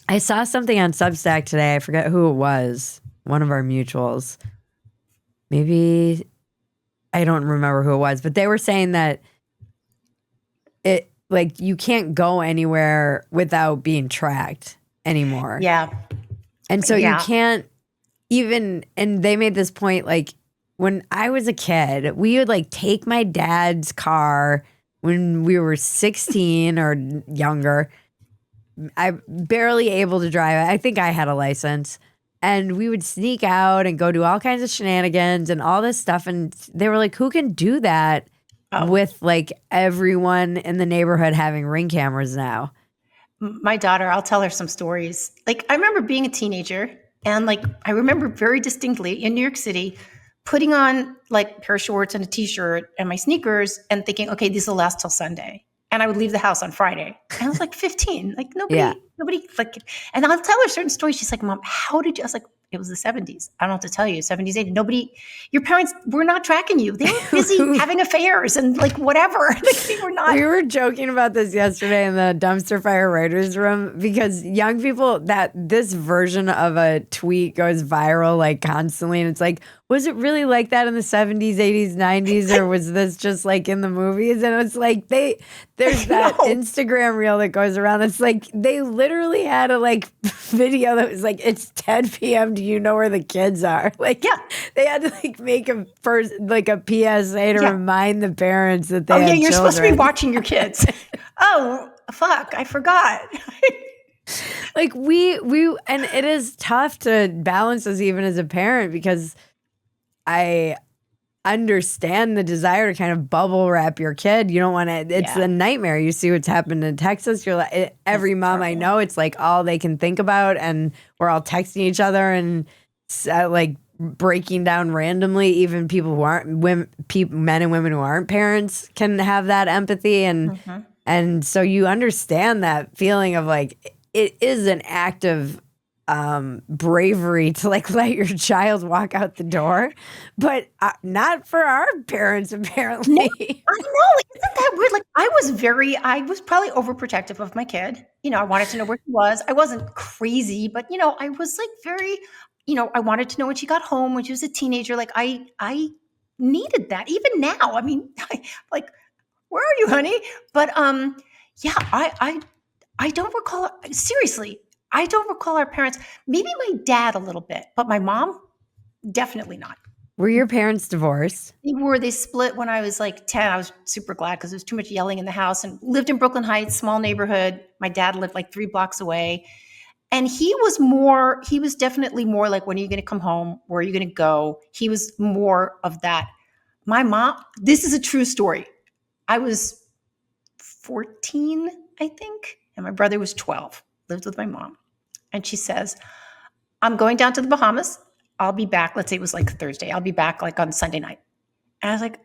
I saw something on Substack today. I forget who it was. One of our mutuals. Maybe, I don't remember who it was, but they were saying that you can't go anywhere without being tracked anymore. Yeah. And so you can't even, and they made this point, when I was a kid, we would take my dad's car when we were 16 or younger. I barely able to drive. I think I had a license, and we would sneak out and go do all kinds of shenanigans and all this stuff. And they were like, who can do that with everyone in the neighborhood having Ring cameras now? My daughter, I'll tell her some stories. I remember being a teenager, and I remember very distinctly in New York City putting on a pair of shorts and a t-shirt and my sneakers and thinking, okay, this will last till Sunday. And I would leave the house on Friday. And I was 15. Nobody, and I'll tell her certain stories. She's like, Mom, how did you? I was like, it was the 70s. I don't have to tell you, 70s, 80s. Your parents were not tracking you. They were busy having affairs and whatever. They were not. We were joking about this yesterday in the Dumpster Fire writers room, because young people, this version of a tweet goes viral constantly. And it's was it really like that in the 70s, 80s, 90s? Or was this just in the movies? And it's there's that Instagram reel that goes around. It's they literally had a video that was it's 10 p.m. Do you know where the kids are? They had to make a first a PSA to remind the parents that they had you're children. Supposed to be watching your kids. Oh, fuck, I forgot. we and it is tough to balance this even as a parent, because I understand the desire to kind of bubble wrap your kid. You don't want to, it's a nightmare. You see what's happened in Texas. You're every mom I know, it's all they can think about. And we're all texting each other and breaking down randomly. Even people who aren't men and women who aren't parents can have that empathy. And And so you understand that feeling of like, it is an act of bravery to like let your child walk out the door, but not for our parents, apparently. No, I know. Isn't that weird? Like I was probably overprotective of my kid. I wanted to know where he was. I wasn't crazy, but I was like very, I wanted to know when she got home, when she was a teenager. Like I needed that. Even now, I mean, like, where are you, honey? But yeah, I don't recall, seriously, I don't recall our parents, maybe my dad a little bit, but my mom, definitely not. Were your parents divorced? They split when I was like 10. I was super glad because there was too much yelling in the house, and lived in Brooklyn Heights, small neighborhood. My dad lived like 3 blocks away. And he was definitely more like, when are you going to come home? Where are you going to go? He was more of that. My mom, this is a true story. I was 14, I think, and my brother was 12, lived with my mom. And she says, I'm going down to the Bahamas. I'll be back. Let's say it was like Thursday. I'll be back like on Sunday night. And I was like,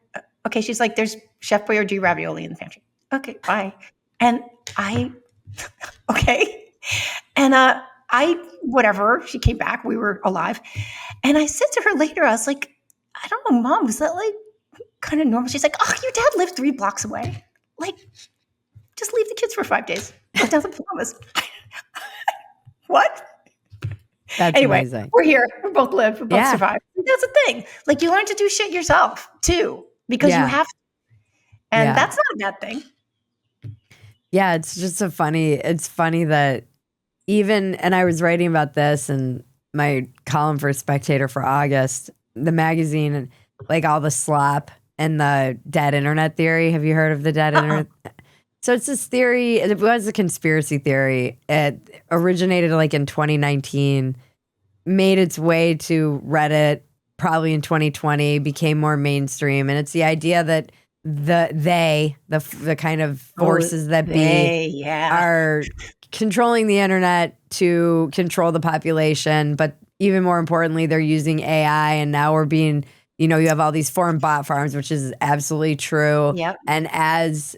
okay. She's like, there's Chef Boyardee ravioli in the pantry. Okay, bye. And okay. And whatever, she came back. We were alive. And I said to her later, I was like, I don't know, Mom, was that like kind of normal? She's like, oh, your dad lived 3 blocks away. Like, just leave the kids for 5 days. It doesn't promise. What? That's anyway, amazing. We're here. We both lived. We both survived. That's the thing. Like, you learn to do shit yourself too, because you have to. And that's not a bad thing. Yeah, it's just it's funny that and I was writing about this in my column for Spectator for August, the magazine, and like all the slop and the dead internet theory. Have you heard of the dead internet? So it's this theory. It was a conspiracy theory. It originated like in 2019, made its way to Reddit probably in 2020, became more mainstream. And it's the idea that the kind of forces that be are controlling the internet to control the population. But even more importantly, they're using AI, and now we're being, you have all these foreign bot farms, which is absolutely true. Yep. And as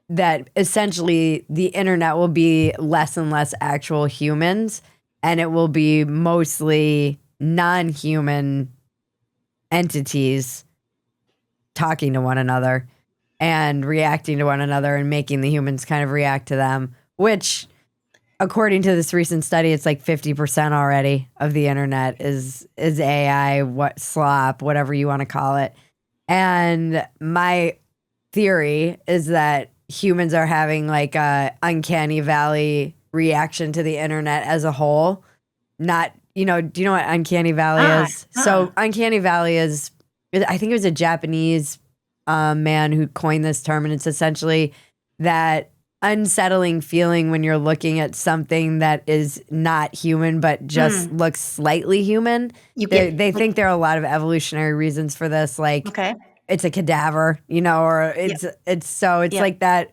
that essentially the internet will be less and less actual humans, and it will be mostly non-human entities talking to one another and reacting to one another and making the humans kind of react to them, which according to this recent study, it's like 50% already of the internet is AI, slop, whatever you want to call it. And my theory is that humans are having like a uncanny valley reaction to the internet as a whole. Not, do you know what uncanny valley is? So uncanny valley is, I think it was a Japanese man who coined this term, and it's essentially that unsettling feeling when you're looking at something that is not human but just looks slightly human. They think there are a lot of evolutionary reasons for this, like it's a cadaver, or it's like that.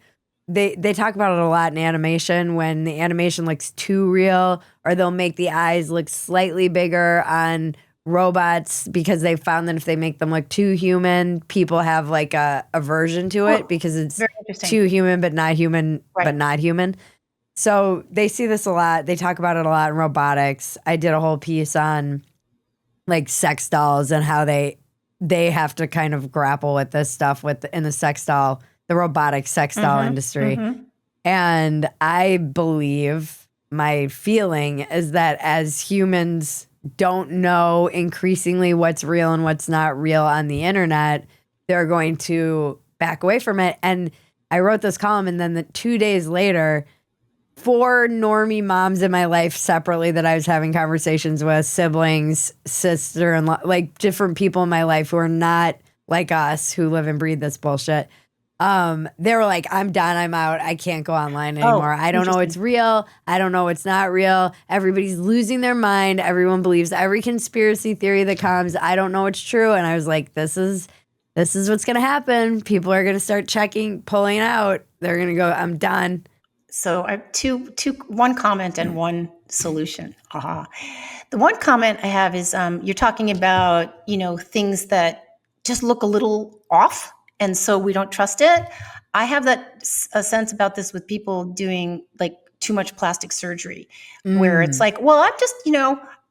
They talk about it a lot in animation, when the animation looks too real, or they'll make the eyes look slightly bigger on robots because they found that if they make them look too human, people have like a aversion to it because it's too human but not human, but not human. So they see this a lot. They talk about it a lot in robotics. I did a whole piece on like sex dolls and how they have to kind of grapple with this stuff in the robotic sex doll industry. And I believe, my feeling is that as humans don't know increasingly what's real and what's not real on the internet, they're going to back away from it. And I wrote this column, and then 2 days later, 4 normie moms in my life separately that I was having conversations with, siblings, sister-in-law, like different people in my life who are not like us, who live and breathe this bullshit. They were like, I'm done. I'm out. I can't go online anymore. I don't know what's real. I don't know what's not real. Everybody's losing their mind. Everyone believes every conspiracy theory that comes. I don't know what's true. And I was like, this is what's going to happen. People are going to start pulling out. They're going to go, I'm done. So I have one comment and one solution. The one comment I have is, you're talking about, things that just look a little off, and so we don't trust it. I have a sense about this with people doing like too much plastic surgery, where it's like, well, I'm just,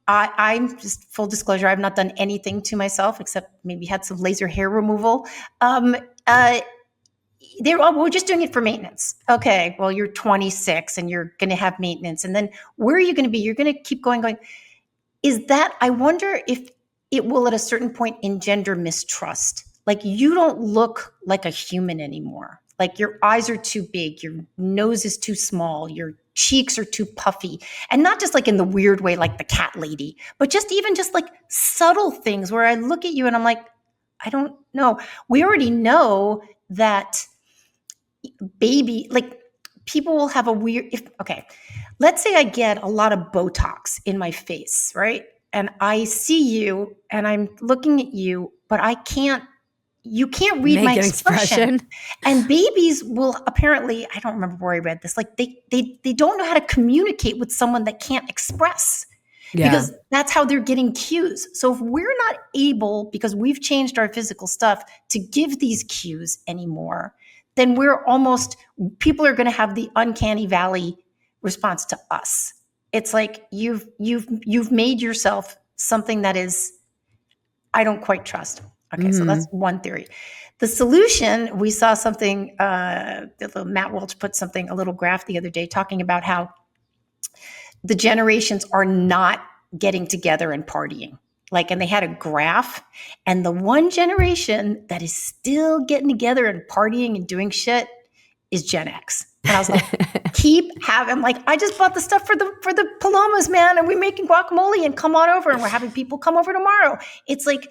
I'm just full disclosure. I've not done anything to myself except maybe had some laser hair removal. We're just doing it for maintenance. Okay, well, you're 26 and you're going to have maintenance. And then where are you going to be? You're going to keep going. Is that, I wonder if it will at a certain point engender mistrust. Like you don't look like a human anymore. Like your eyes are too big, your nose is too small, your cheeks are too puffy. And not just like in the weird way, like the cat lady, but just even just like subtle things where I look at you and I'm like, I don't know. We already know that people will have a weird, let's say I get a lot of Botox in my face, right? And I see you and I'm looking at you, but you can't read my expression. And babies will apparently, I don't remember where I read this, like they don't know how to communicate with someone that can't express. Yeah. Because that's how they're getting cues. So if we're not able, because we've changed our physical stuff, to give these cues anymore, then people are going to have the uncanny valley response to us. It's like you've made yourself something that is, I don't quite trust. Okay, so that's one theory. The solution, we saw something, Matt Welch put a little graph the other day talking about how the generations are not getting together and partying. And they had a graph, and the one generation that is still getting together and partying and doing shit is Gen X. And I was like, I just bought the stuff for the Palomas, man, and we're making guacamole and come on over, and we're having people come over tomorrow. It's like,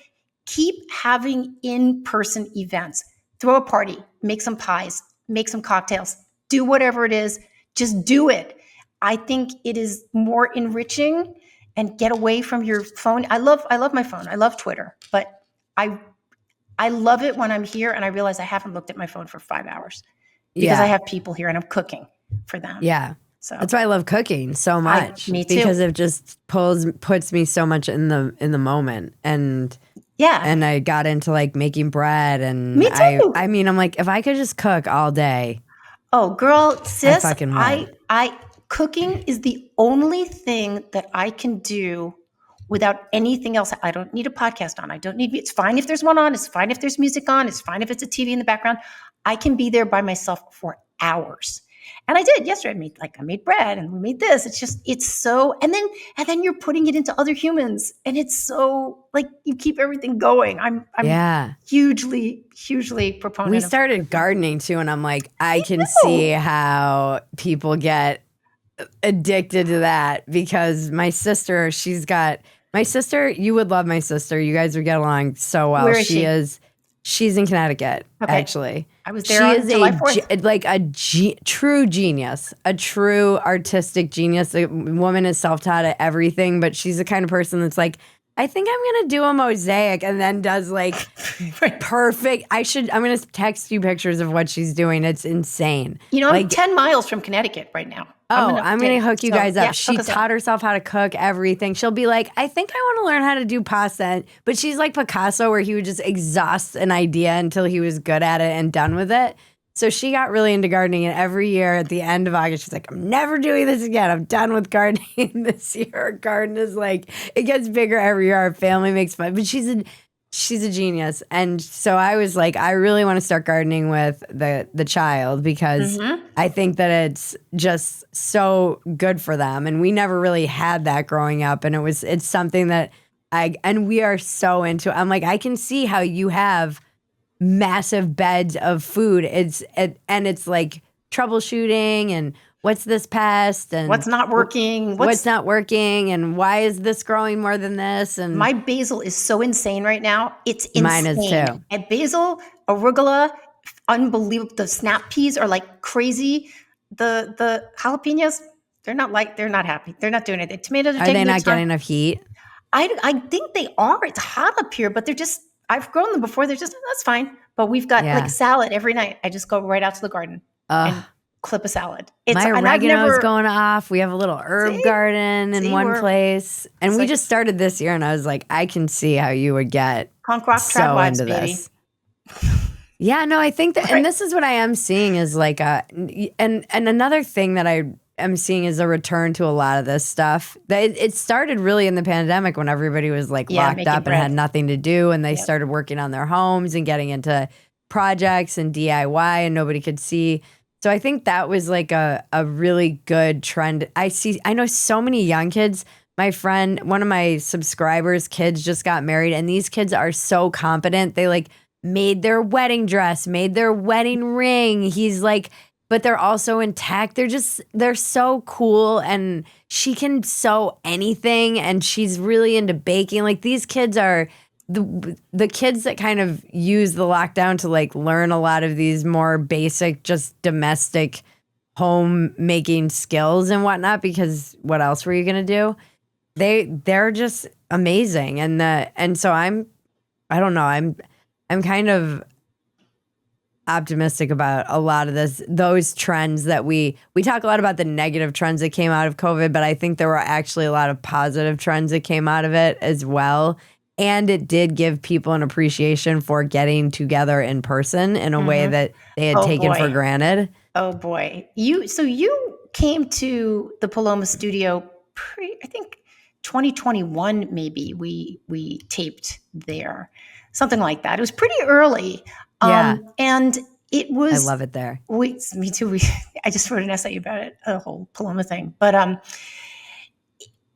keep having in-person events. Throw a party, make some pies, make some cocktails, do whatever it is, just do it. I think it is more enriching. And get away from your phone. I love my phone. I love Twitter, but I love it when I'm here and I realize I haven't looked at my phone for 5 hours because I have people here and I'm cooking for them. Yeah. So that's why I love cooking so much. Me too. Because it just puts me so much in the moment. And and I got into like making bread and me too. I mean, I'm like, if I could just cook all day. Oh, girl, sis, I fucking would. Cooking is the only thing that I can do without anything else. I don't need a podcast on. It's fine if there's one on. It's fine if there's music on. It's fine if it's a TV in the background. I can be there by myself for hours. And I did yesterday. I made bread and we made this. It's so, and then you're putting it into other humans. And it's so like, you keep everything going. I'm hugely, hugely proponent. We started gardening too. And I'm like, I can see how people get addicted to that because my sister, you would love my sister. You guys would get along so well. Where is she? She's in Connecticut, actually. I was there on July 4th. A true genius, a true artistic genius. The woman is self-taught at everything, but she's the kind of person that's like, I think I'm going to do a mosaic and then does like perfect. I'm going to text you pictures of what she's doing. It's insane. I'm 10 miles from Connecticut right now. I'm going to hook you guys up. She taught herself how to cook everything. She'll be like, I think I want to learn how to do pasta. But she's like Picasso where he would just exhaust an idea until he was good at it and done with it. So she got really into gardening, and every year at the end of August, she's like, I'm never doing this again. I'm done with gardening this year. Our garden is like, it gets bigger every year. Our family makes fun. But she's a genius. And so I was like, I really want to start gardening with the child because I think that it's just so good for them. And we never really had that growing up. And it's something that we are so into. I'm like, I can see how you have massive beds of food. It's like troubleshooting and what's this pest and what's not working, and why is this growing more than this? And my basil is so insane right now. It's insane. Mine is too. And basil, arugula, unbelievable. The snap peas are like crazy. The jalapenos, they're not happy. They're not doing it. The tomatoes are they not getting enough heat? I think they are. It's hot up here, but they're just, I've grown them before. They're just, that's fine. But we've got like salad every night. I just go right out to the garden and clip a salad. My oregano is going off. We have a little herb garden in one place. And we just started this year and I was like, I can see how you would get punk rock so into baby. this. Yeah, no, I think that, and this is what I am seeing is like and another thing that I am seeing is a return to a lot of this stuff. It started really in the pandemic when everybody was like locked up and had nothing to do, and they started working on their homes and getting into projects and DIY, and nobody could see. So I think that was like a really good trend. I know so many young kids. My friend, one of my subscribers' kids just got married, and these kids are so competent. They like made their wedding dress, made their wedding ring. He's like, but they're also intact. They're so cool. And she can sew anything, and she's really into baking. Like, these kids are the kids that kind of use the lockdown to like learn a lot of these more basic, just domestic homemaking skills and whatnot, because what else were you going to do? They're just amazing. And so I don't know, I'm kind of optimistic about a lot of those trends that we talk a lot about the negative trends that came out of COVID, but I think there were actually a lot of positive trends that came out of it as well. And it did give people an appreciation for getting together in person in a way that they had taken for granted. Oh boy. You came to the Paloma studio I think 2021 maybe we taped there. Something like that. It was pretty early. And it was, I love it there. Me too. I just wrote an essay about it, the whole Paloma thing. But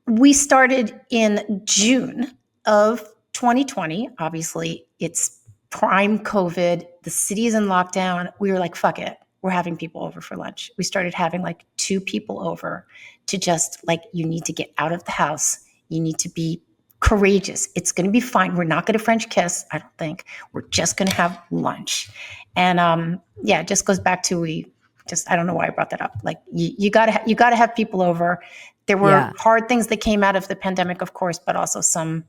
we started in June of 2020. Obviously, it's prime COVID. The city is in lockdown. We were like, fuck it. We're having people over for lunch. We started having like 2 people over to just like, you need to get out of the house. You need to be courageous. It's going to be fine. We're not going to French kiss, I don't think. We're just going to have lunch. And it just goes back to I don't know why I brought that up. Like you got to have people over. There were hard things that came out of the pandemic, of course, but also some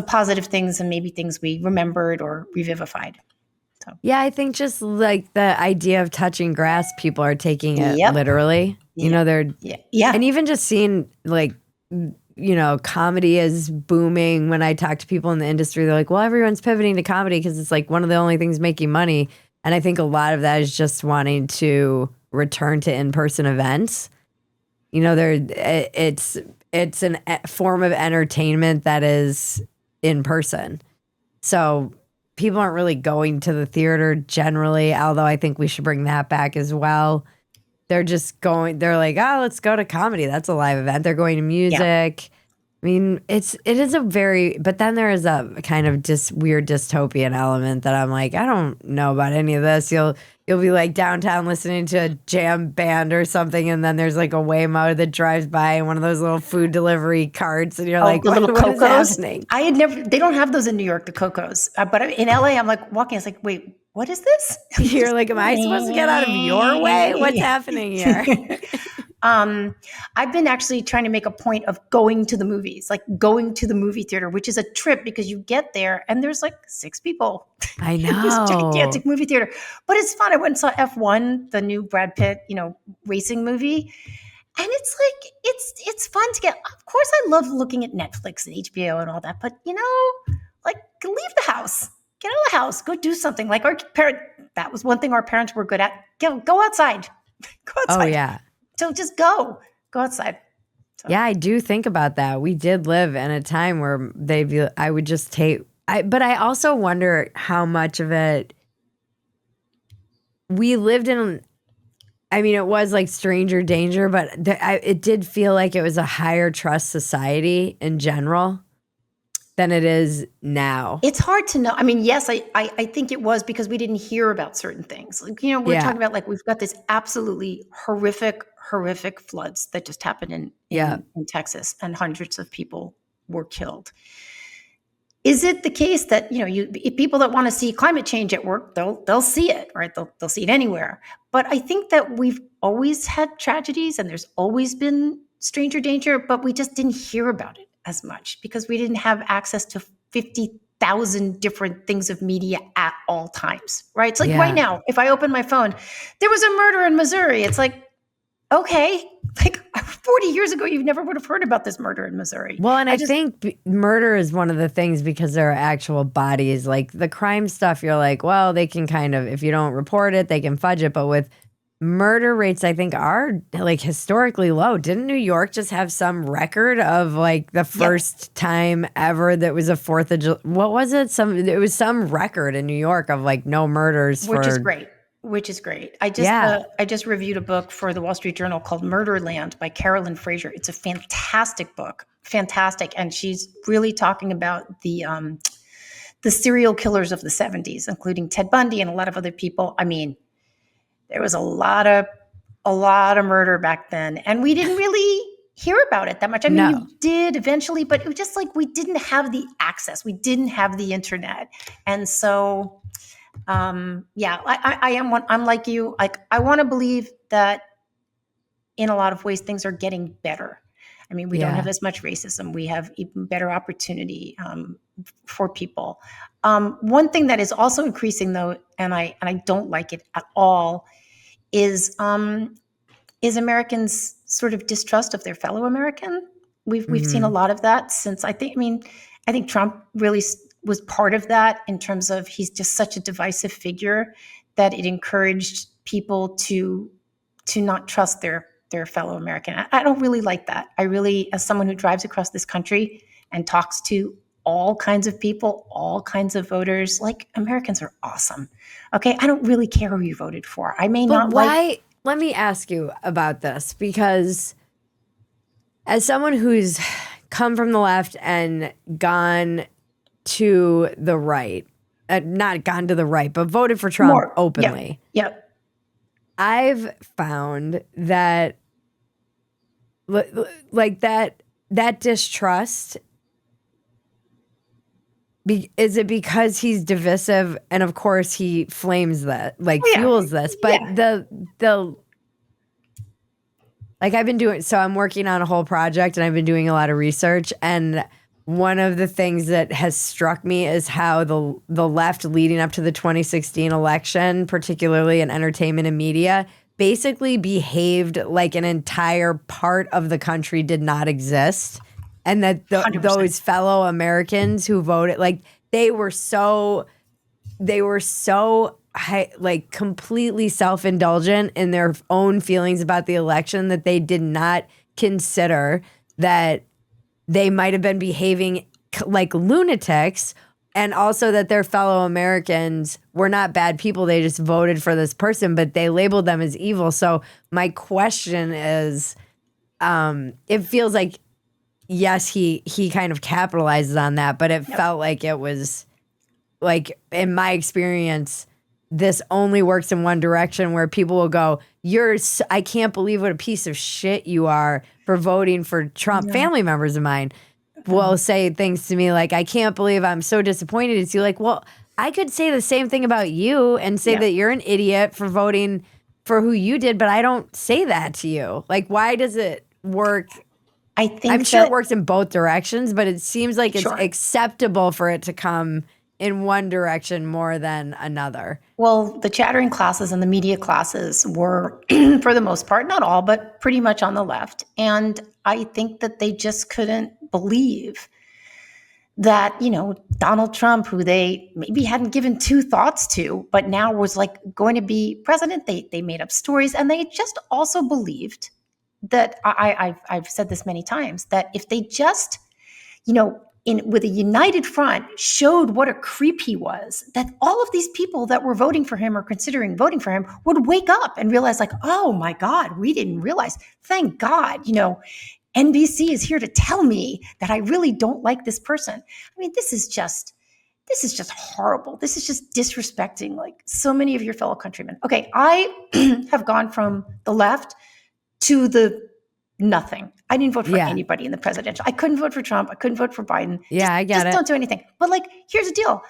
positive things and maybe things we remembered or revivified. So. Yeah, I think just like the idea of touching grass, people are taking it literally. You know, they're and even just seeing like, you know, comedy is booming. When I talk to people in the industry, they're like, well, everyone's pivoting to comedy because it's like one of the only things making money. And I think a lot of that is just wanting to return to in-person events. You know, it's a form of entertainment that is in person. So people aren't really going to the theater generally, although I think we should bring that back as well. They're like, oh, let's go to comedy. That's a live event. They're going to music. Yeah. I mean, it is but then there is a kind of weird dystopian element that I'm like, I don't know about any of this. You'll be like downtown listening to a jam band or something, and then there's like a Waymo that drives by in one of those little food delivery carts, and you're like, what is happening? They don't have those in New York, the Cocos. But in LA, I'm like walking, it's like, wait, what is this? You're like, am I supposed to get out of your way? What's happening here? I've been actually trying to make a point of going to the movies, like going to the movie theater, which is a trip because you get there and there's like 6 people. I know. This gigantic movie theater. But it's fun. I went and saw F1, the new Brad Pitt, racing movie. And it's like, it's fun to get. Of course, I love looking at Netflix and HBO and all that. But, like, leave the house. Get out of the house. Go do something. Like that was one thing our parents were good at. Go outside. Go outside. Oh, yeah. So just go outside. So. Yeah, I do think about that. We did live in a time where I would just take, but I also wonder how much of it we lived in. I mean, it was like stranger danger, but it did feel like it was a higher trust society in general than it is now. It's hard to know. I mean, yes, I think it was because we didn't hear about certain things. Like, we're talking about like we've got this absolutely horrific floods that just happened in Texas, and hundreds of people were killed. Is it the case that people that want to see climate change at work, they'll see it, right? They'll see it anywhere. But I think that we've always had tragedies, and there's always been stranger danger, but we just didn't hear about it as much because we didn't have access to 50,000 different things of media at all times, right? It's like right now, if I open my phone, there was a murder in Missouri. It's like, okay, like 40 years ago, you never would have heard about this murder in Missouri. Well, and I think murder is one of the things because there are actual bodies. Like the crime stuff, you're like, well, they can kind of, if you don't report it, they can fudge it. But with murder rates, I think, are like historically low. Didn't New York just have some record of like the first time ever that was a 4th of July? What was it? It was some record in New York of like no murders. Which is great. I just reviewed a book for the Wall Street Journal called Murderland by Carolyn Fraser. It's a fantastic book. Fantastic. And she's really talking about the serial killers of the 70s, including Ted Bundy and a lot of other people. I mean, there was a lot of murder back then, and we didn't really hear about it that much. I mean, we did eventually, but it was just like we didn't have the access. We didn't have the internet. And so, I'm like you. Like, I want to believe that in a lot of ways things are getting better. I mean, we don't have as much racism. We have even better opportunity for people. One thing that is also increasing, though, and I don't like it at all, is Americans' sort of distrust of their fellow American. We've seen a lot of that since I think Trump really was part of that in terms of he's just such a divisive figure that it encouraged people to not trust their fellow American. I don't really like that. I really, as someone who drives across this country and talks to all kinds of people, all kinds of voters, like, Americans are awesome. Okay, I don't really care who you voted for. I may not like. Let me ask you about this, because as someone who's come from the left and gone to the right, not gone to the right, but voted for Trump openly. Yep. I've found that like that distrust, is it because he's divisive, and of course he flames that, fuels this, but the like, I'm working on a whole project and I've been doing a lot of research, and one of the things that has struck me is how the left leading up to the 2016 election, particularly in entertainment and media, basically behaved like an entire part of the country did not exist. And that those fellow Americans who voted, like, they were so completely self-indulgent in their own feelings about the election that they did not consider that they might have been behaving like lunatics, and also that their fellow Americans were not bad people. They just voted for this person, but they labeled them as evil. So my question is, it feels like, yes, he kind of capitalizes on that, but it felt like it was, like, in my experience, this only works in one direction, where people will go, I can't believe what a piece of shit you are for voting for Trump. Yeah. Family members of mine will say things to me like, I can't believe, I'm so disappointed. It's you. Like, well, I could say the same thing about you and say that you're an idiot for voting for who you did, but I don't say that to you. Like, why does it work? I'm sure it works in both directions, but it seems like it's acceptable for it to come in one direction more than another. Well, the chattering classes and the media classes were, for the most part, not all, but pretty much on the left. And I think that they just couldn't believe that, Donald Trump, who they maybe hadn't given two thoughts to, but now was like going to be president. They made up stories, and they just also believed that I've said this many times, that if they just, with a united front, showed what a creep he was, that all of these people that were voting for him or considering voting for him would wake up and realize, like, oh my God, we didn't realize. Thank God, NBC is here to tell me that I really don't like this person. I mean, this is just horrible. This is just disrespecting, like, so many of your fellow countrymen. Okay, I have gone from the left to the nothing. I didn't vote for anybody in the presidential. I couldn't vote for Trump. I couldn't vote for Biden. I get it. Just don't do anything. But, like, here's the deal.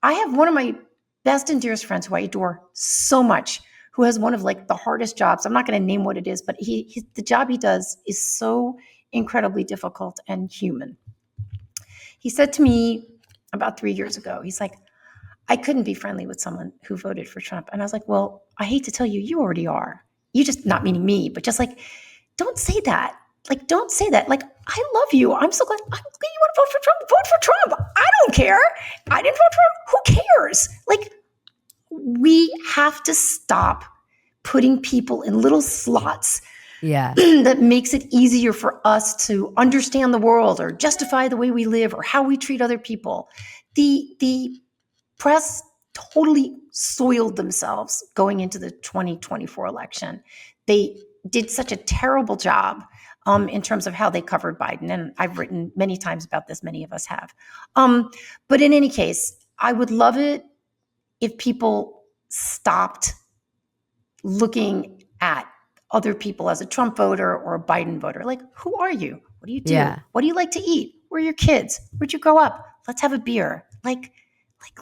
I have one of my best and dearest friends who I adore so much, who has one of, like, the hardest jobs. I'm not going to name what it is, but the job he does is so incredibly difficult and human. He said to me about 3 years ago, he's like, I couldn't be friendly with someone who voted for Trump. And I was like, well, I hate to tell you, you already are. You just, not meaning me, but just like, don't say that. Like, don't say that. Like, I love you. I'm so glad. You want to vote for Trump? Vote for Trump. I don't care. I didn't vote for him. Who cares? Like, we have to stop putting people in little slots that makes it easier for us to understand the world or justify the way we live or how we treat other people. The press totally soiled themselves going into the 2024 election. They did such a terrible job in terms of how they covered Biden. And I've written many times about this. Many of us have. But in any case, I would love it if people stopped looking at other people as a Trump voter or a Biden voter. Like, who are you? What do you do? Yeah. What do you like to eat? Where are your kids? Where'd you grow up? Let's have a beer. Like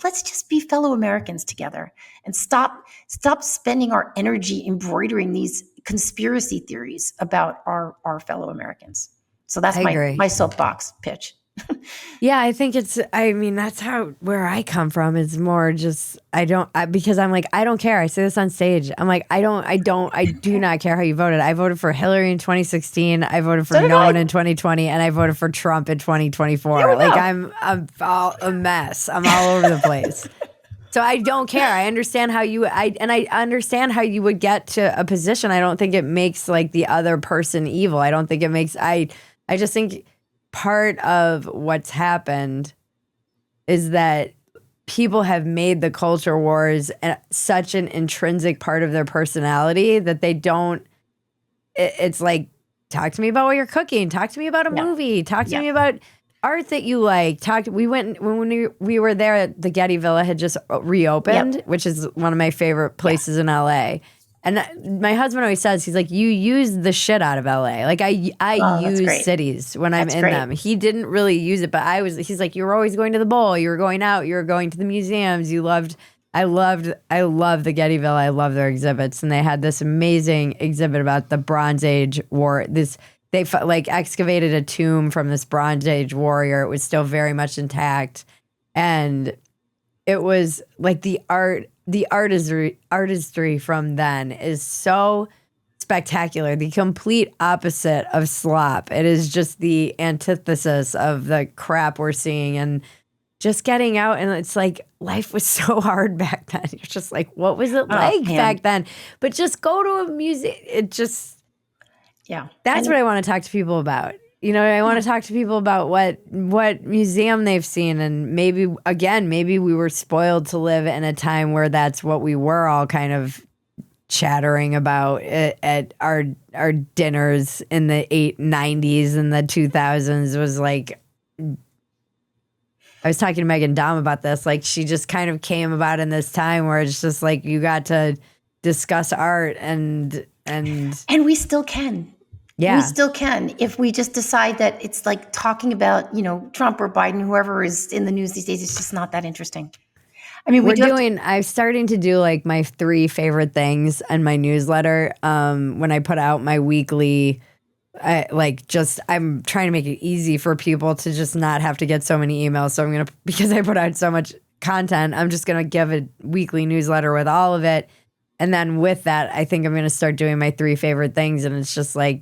let's just be fellow Americans together and stop spending our energy embroidering these conspiracy theories about our fellow Americans. So that's my soapbox pitch. Yeah, I think that's where I come from. It's more just, because I'm like, I don't care. I say this on stage. I'm like, I do not care how you voted. I voted for Hillary in 2016. I voted for no one in 2020, and I voted for Trump in 2024. Like, I'm all a mess. I'm all over the place. So I don't care. I understand how I understand how you would get to a position. I don't think it makes like the other person evil. I don't think it makes, I just think part of what's happened is that people have made the culture wars such an intrinsic part of their personality that they don't, it's like, talk to me about what you're cooking, talk to me about a movie, talk to me about art that you like. When we were there, the Getty Villa had just reopened, which is one of my favorite places in LA. And my husband always says, he's like, you use the shit out of LA. Like I use cities when I'm in them. He didn't really use it, but he's like, you were always going to the bowl. You were going out. You were going to the museums. I love the Getty Villa. I love their exhibits. And they had this amazing exhibit about the Bronze Age war. They like excavated a tomb from this Bronze Age warrior. It was still very much intact. And it was like the artistry from then is so spectacular. The complete opposite of Slop. It is just the antithesis of the crap we're seeing, and just getting out. And it's like, life was so hard back then. You're just like, what was it like back then? But just go to a museum. It just, that's what I want to talk to people about. You know, I want to talk to people about what museum they've seen, and maybe we were spoiled to live in a time where that's what we were all kind of chattering about at our dinners in the 90s and the 2000s. Was like, I was talking to Megan Dahm about this. Like, she just kind of came about in this time where it's just like you got to discuss art and we still can. Yeah. We still can if we just decide that it's like talking about, Trump or Biden, whoever is in the news these days. It's just not that interesting. I mean, I'm starting to do like my 3 favorite things in my newsletter. When I put out my weekly, I'm trying to make it easy for people to just not have to get so many emails. So because I put out so much content, I'm just going to give a weekly newsletter with all of it. And then with that, I think I'm going to start doing my 3 favorite things. And it's just like,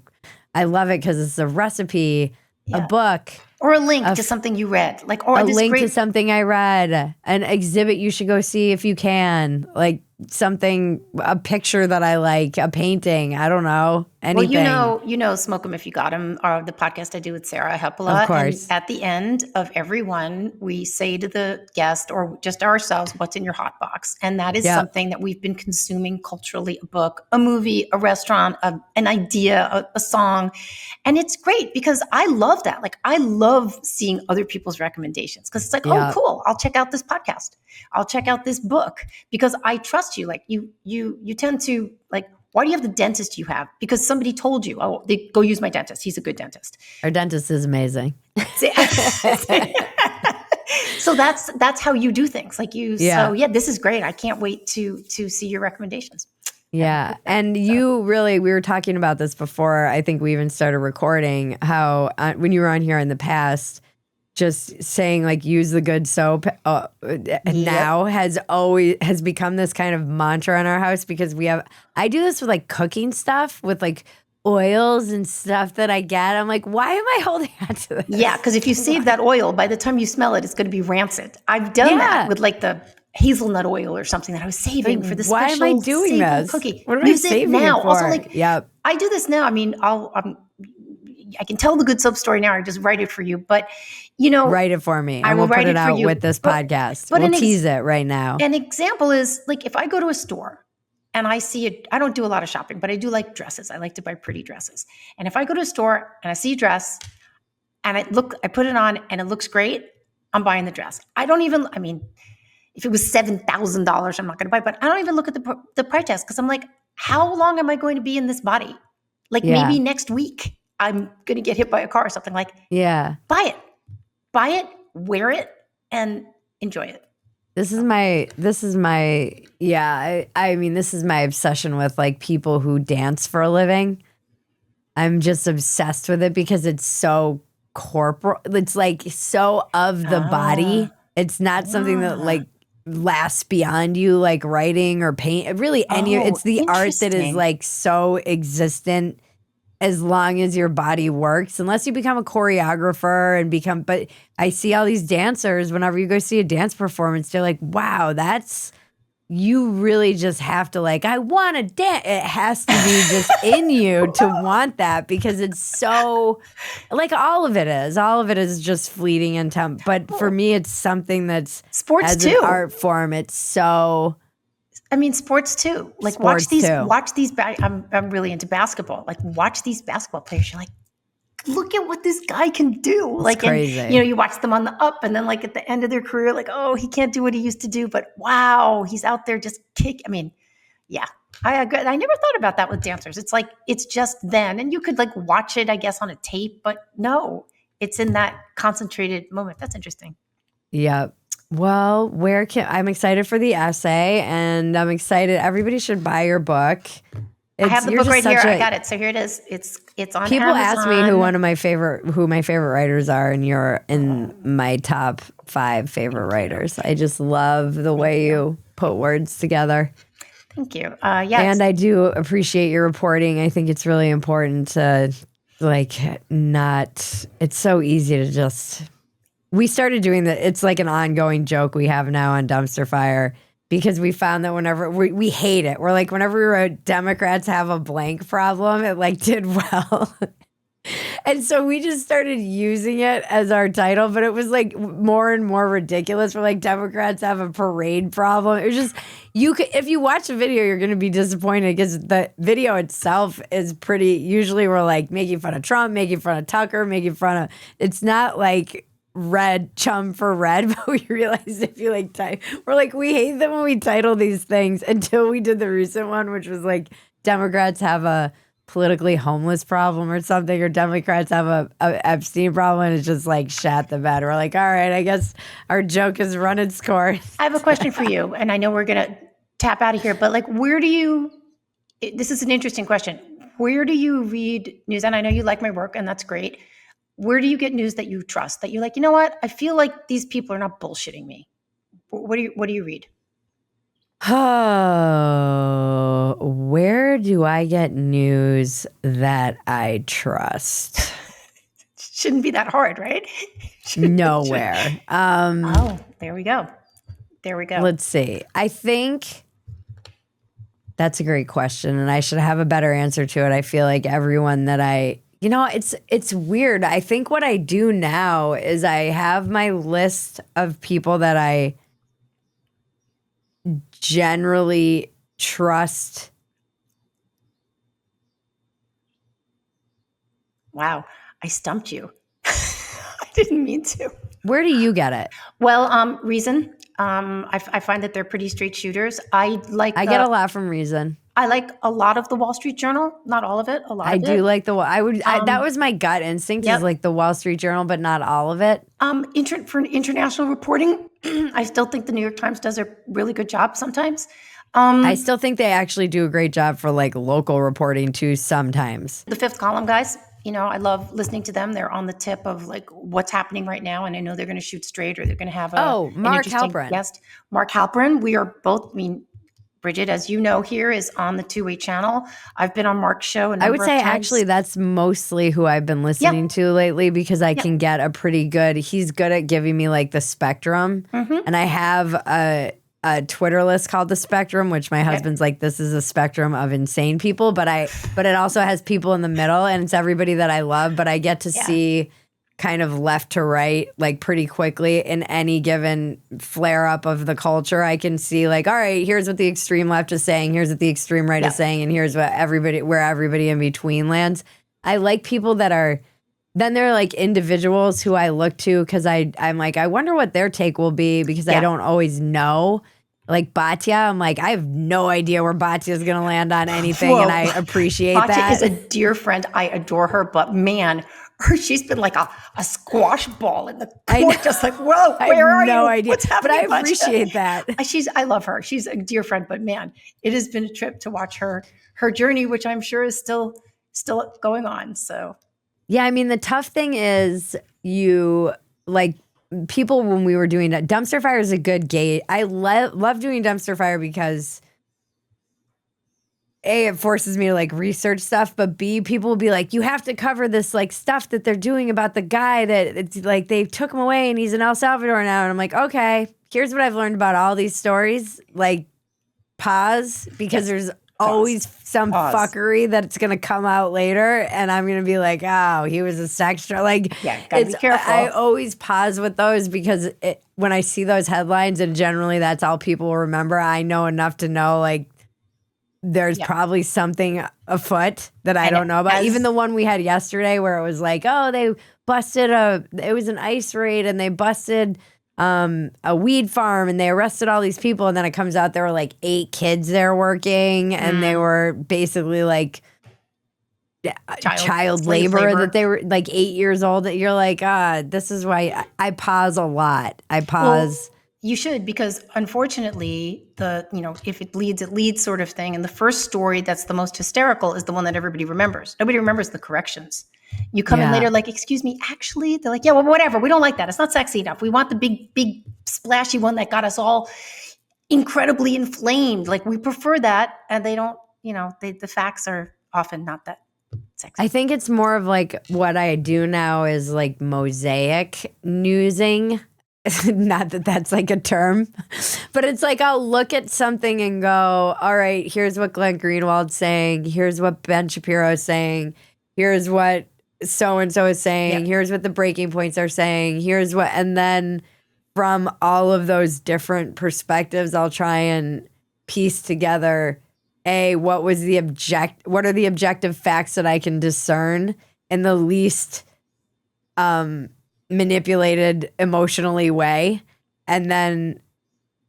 I love it because it's a recipe, a book. Or a link to something you read. To something I read. An exhibit you should go see if you can. Like a picture that I like, a painting. I don't know. Anything. Well, Smoke 'em if you got 'em, or the podcast I do with Sarah Hepala. Of course. And at the end of every one, we say to the guest or just ourselves, what's in your hot box? And that is something that we've been consuming culturally: a book, a movie, a restaurant, an idea, a song. And it's great because I love that. Like, I love seeing other people's recommendations because it's like, oh, cool. I'll check out this podcast. I'll check out this book because I trust you. Like you tend to like, why do you have the dentist you have? Because somebody told you, go use my dentist. He's a good dentist. Our dentist is amazing. So that's how you do things. Like so this is great. I can't wait to see your recommendations. Yeah. And we were talking about this before I think we even started recording, how when you were on here in the past, just saying like use the good soap now has become this kind of mantra in our house because I do this with like cooking stuff with like oils and stuff that I get. I'm like, why am I holding on to this? Yeah, because if you save that oil, by the time you smell it, it's going to be rancid. I've done that with like the hazelnut oil or something that I was saving for the why special am I doing this? cookie. What am I Use it saving now. it for? Also, like, I do this now. I mean, I can tell the good soap story now. I just write it for you, but write it for me. I will put write it it for out you with this podcast. But we'll tease it right now. An example is like if I go to a store and I see it, I don't do a lot of shopping, but I do like dresses. I like to buy pretty dresses. And if I go to a store and I see a dress and I put it on and it looks great, I'm buying the dress. If it was $7,000, I'm not going to buy it, but I don't even look at the price tag because I'm like, how long am I going to be in this body? Like maybe next week I'm going to get hit by a car or something. Like, buy it, wear it, and enjoy it. This is my obsession with like people who dance for a living. I'm just obsessed with it because it's so corporal. It's like so of the body. It's not something that like lasts beyond you, like writing or paint. Really, it's the art that is like so existent as long as your body works, unless you become a choreographer but I see all these dancers, whenever you go see a dance performance, they're like, wow, you really just have to like, I want to dance. It has to be just in you to want that because it's so, like all of it is just fleeting and temp. But for me, it's something that's sports as too. An art form. It's so. Sports too. Like watch these. I'm really into basketball. Like watch these basketball players. You're like, look at what this guy can do. It's like, crazy. And, you watch them on the up, and then like at the end of their career, like, oh, he can't do what he used to do, but wow, he's out there just yeah. I agree. I never thought about that with dancers. It's like it's just then, and you could like watch it, I guess, on a tape, but no, it's in that concentrated moment. That's interesting. Yeah. Well, I'm excited for the essay, and I'm excited. Everybody should buy your book. I have the book right here. I got it. So here it is. It's on People Amazon. ask me who my favorite writers are, and you're in my top 5 favorite writers. I just love the way you put words together. Thank you. And I do appreciate your reporting. I think it's really important to it's so easy to just. We started doing that. It's like an ongoing joke we have now on Dumpster Fire because we found that whenever we hate it, we're like, whenever we wrote Democrats have a blank problem, it like did well. And so we just started using it as our title, but it was like more and more ridiculous. We're like, Democrats have a parade problem. It was just, if you watch the video, you're going to be disappointed because the video itself is pretty, usually we're like making fun of Trump, making fun of Tucker, it's not like red chum for red, but we realized if you like we're like, we hate them when we title these things until we did the recent one, which was like Democrats have a politically homeless problem or something, or Democrats have a Epstein problem, and it's just like shat the bed. We're like, all right, I guess our joke has run its course. I have a question for you, and I know we're gonna tap out of here, but like, this is an interesting question. Where do you read news? And I know you like my work, and that's great. Where do you get news that you trust? That you're like, you know what? I feel like these people are not bullshitting me. What do you read? Oh, where do I get news that I trust? Shouldn't be that hard, right? Nowhere. There we go. Let's see. I think that's a great question, and I should have a better answer to it. I feel like everyone that it's weird. I think what I do now is I have my list of people that I generally trust. Wow, I stumped you. I didn't mean to. Where do you get it? Well, Reason. I find that they're pretty straight shooters. I get a lot from Reason. I like a lot of the Wall Street Journal, not all of it. A lot of it. I do like that was my gut instinct is like the Wall Street Journal, but not all of it. For international reporting, I still think the New York Times does a really good job sometimes. I still think they actually do a great job for like local reporting too sometimes. The Fifth Column guys, I love listening to them. They're on the tip of like what's happening right now, and I know they're going to shoot straight or they're going to have Mark Halperin. guest. Mark Halperin. We are both, Bridget, as you know, here is on the Two-Way channel. I've been on Mark's show a number I would say of times. actually that's mostly who I've been listening to lately, because I can get a pretty good, he's good at giving me like the spectrum. And I have a Twitter list called The Spectrum, which my husband's like, this is a spectrum of insane people, but it also has people in the middle, and it's everybody that I love, but I get to see kind of left to right, like pretty quickly in any given flare up of the culture. I can see like, all right, here's what the extreme left is saying, here's what the extreme right is saying, and here's what where everybody in between lands. I like people that are, then they're like individuals who I look to, because I'm like, I wonder what their take will be, because I don't always know. Like Batya, I'm like, I have no idea where Batya is going to land on anything, and I appreciate Batya that. Is a dear friend. I adore her, but man, she's been like a squash ball in the court, just like, whoa, where are you? No idea. What's happening? But I appreciate that. I love her. She's a dear friend, but man, it has been a trip to watch her journey, which I'm sure is still going on. So yeah, I mean, the tough thing is people, when we were doing that, dumpster fire is a good gate. I love doing dumpster fire because A, it forces me to like research stuff, but B, people will be like, you have to cover this like stuff that they're doing about the guy that it's like they took him away and he's in El Salvador now. And I'm like, okay, here's what I've learned about all these stories. Like, pause, because there's always some fuckery that's going to come out later, and I'm going to be like, oh, he was a sex like, gotta be careful. I always pause with those, because when I see those headlines, and generally that's all people will remember, I know enough to know like there's probably something afoot that I don't know about. Even the one we had yesterday where it was like, oh, they busted it was an ICE raid, and they busted a weed farm, and they arrested all these people, and then it comes out there were like 8 kids there working, and they were basically like child labor, that they were like 8 years old. That you're like, this is why I pause a lot. I pause. Well, you should, because unfortunately, if it leads sort of thing. And the first story that's the most hysterical is the one that everybody remembers. Nobody remembers the corrections. You come in later like, excuse me, actually? They're like, yeah, well, whatever. We don't like that. It's not sexy enough. We want the big, splashy one that got us all incredibly inflamed. Like, we prefer that. And they don't, the facts are often not that sexy. I think it's more of like what I do now is like mosaic newsing. Not that that's like a term, but it's like I'll look at something and go, all right, here's what Glenn Greenwald's saying. Here's what Ben Shapiro's saying. Here's what so-and-so is saying. Here's what the breaking points are saying. Here's what, and then from all of those different perspectives, I'll try and piece together, what are the objective facts that I can discern in the least manipulated emotionally way. And then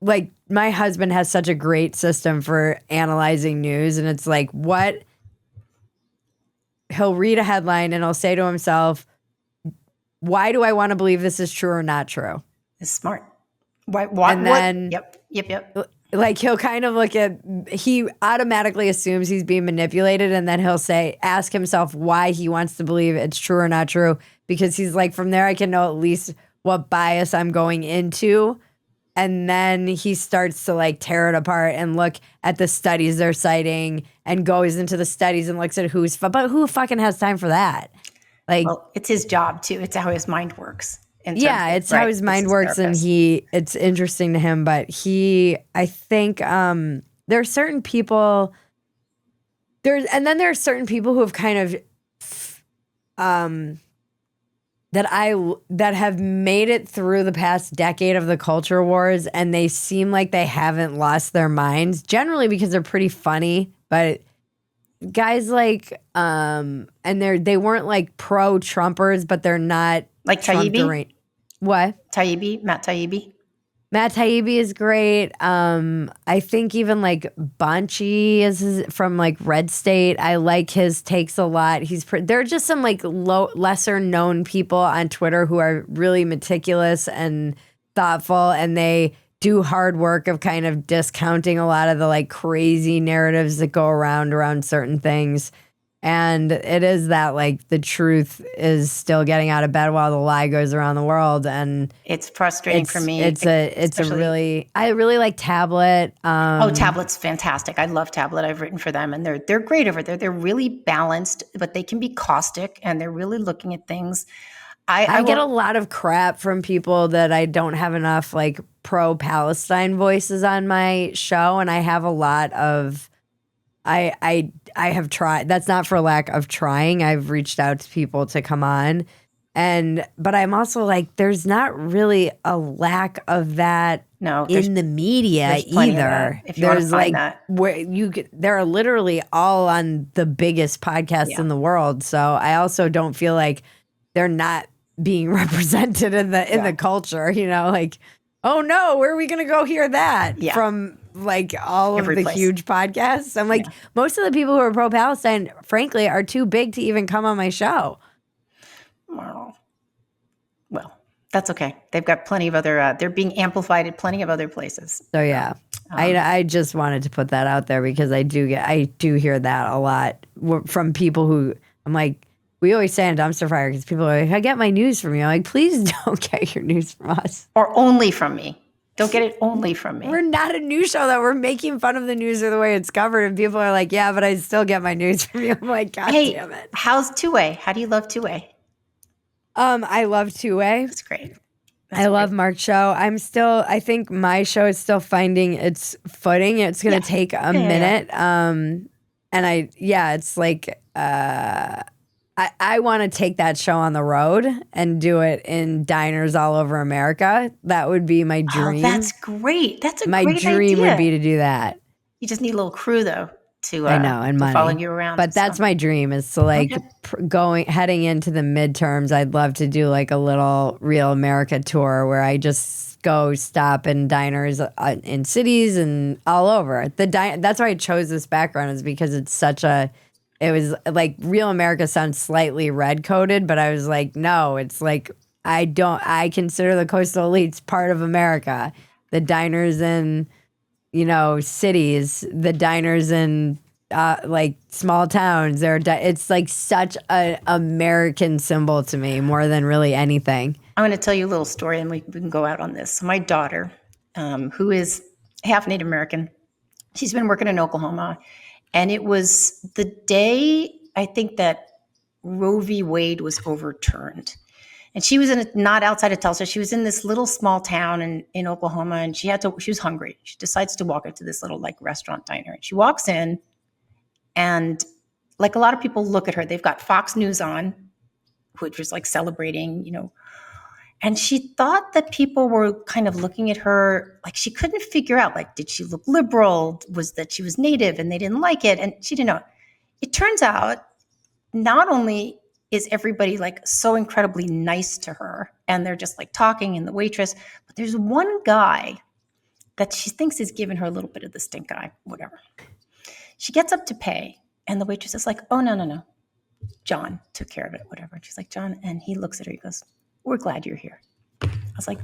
like my husband has such a great system for analyzing news, and it's like he'll read a headline and he'll say to himself, why do I want to believe this is true or not true? It's smart. Why? And then, Yep. Like he'll kind of he automatically assumes he's being manipulated, and then he'll ask himself why he wants to believe it's true or not true, because he's like, from there I can know at least what bias I'm going into. And then he starts to like tear it apart and look at the studies they're citing, and goes into the studies and looks at but who fucking has time for that? Like, well, it's his job too. It's how his mind works. It's how his mind works, and it's interesting to him. But I think there are certain people and then there are certain people who have kind of that have made it through the past decade of the culture wars, and they seem like they haven't lost their minds, generally because they're pretty funny. But guys like and they weren't like pro Trumpers, but they're not like Taibbi. What? Matt Taibbi. Matt Taibbi is great. I think even like Banchi is from like Red State. I like his takes a lot. There are just some like lesser known people on Twitter who are really meticulous and thoughtful, and they do hard work of kind of discounting a lot of the like crazy narratives that go around certain things. And it is that like the truth is still getting out of bed while the lie goes around the world. And it's frustrating for me. It's a really, I really like Tablet. Tablet's fantastic. I love Tablet. I've written for them and they're great over there. They're really balanced, but they can be caustic and they're really looking at things. I get a lot of crap from people that I don't have enough like pro-Palestine voices on my show. And I have a lot of, I have tried. That's not for lack of trying. I've reached out to people to come on, but I'm also like, there's not really a lack of that in the media either. If you there's like that. Where they're literally all on the biggest podcast in the world. So I also don't feel like they're not being represented in the culture. You know, like, oh no, where are we gonna go hear that from? Like all of the huge podcasts. I'm like, most of the people who are pro-Palestine, frankly, are too big to even come on my show. Well, that's okay. They've got plenty of other, they're being amplified at plenty of other places. So yeah, I just wanted to put that out there because I do hear that a lot from people who I'm like, we always say on Dumpster Fire because people are like, I get my news from you. I'm like, please don't get your news from us. Or only from me. Don't get it only from me. We're not a news show that we're making fun of the news or the way it's covered. And people are like, yeah, but I still get my news from you. I'm like, God damn it. How's Two-Way? How do you love Two-Way? I love Two-Way. That's great. I love Mark's show. I think my show is still finding its footing. It's going to take a minute. It's like, I want to take that show on the road and do it in diners all over America. That would be my dream. Oh, that's great. That's a great idea. My dream would be to do that. You just need a little crew though to I know, and to money. Follow you around. But that's my dream is to like heading into the midterms. I'd love to do like a little Real America tour where I just go stop in diners in cities and all over. That's why I chose this background is because it's it was like Real America sounds slightly red coded, but I was like, no, it's like, I consider the coastal elites part of America. The diners in, cities, the diners in like small towns, it's like such an American symbol to me more than really anything. I'm going to tell you a little story and we can go out on this. So my daughter, who is half Native American, she's been working in Oklahoma. And it was the day, I think, that Roe v. Wade was overturned. And she was not outside of Tulsa. She was in this little small town in Oklahoma, and she was hungry. She decides to walk into this little like restaurant diner. And she walks in, and like a lot of people look at her, they've got Fox News on, which was like celebrating, And she thought that people were kind of looking at her like she couldn't figure out, like, did she look liberal? Was that she was Native and they didn't like it? And she didn't know. It turns out not only is everybody like so incredibly nice to her and they're just like talking and the waitress, but there's one guy that she thinks is giving her a little bit of the stink eye, whatever. She gets up to pay and the waitress is like, oh, no. John took care of it, whatever. And she's like, John. And he looks at her, he goes, we're glad you're here. I was like,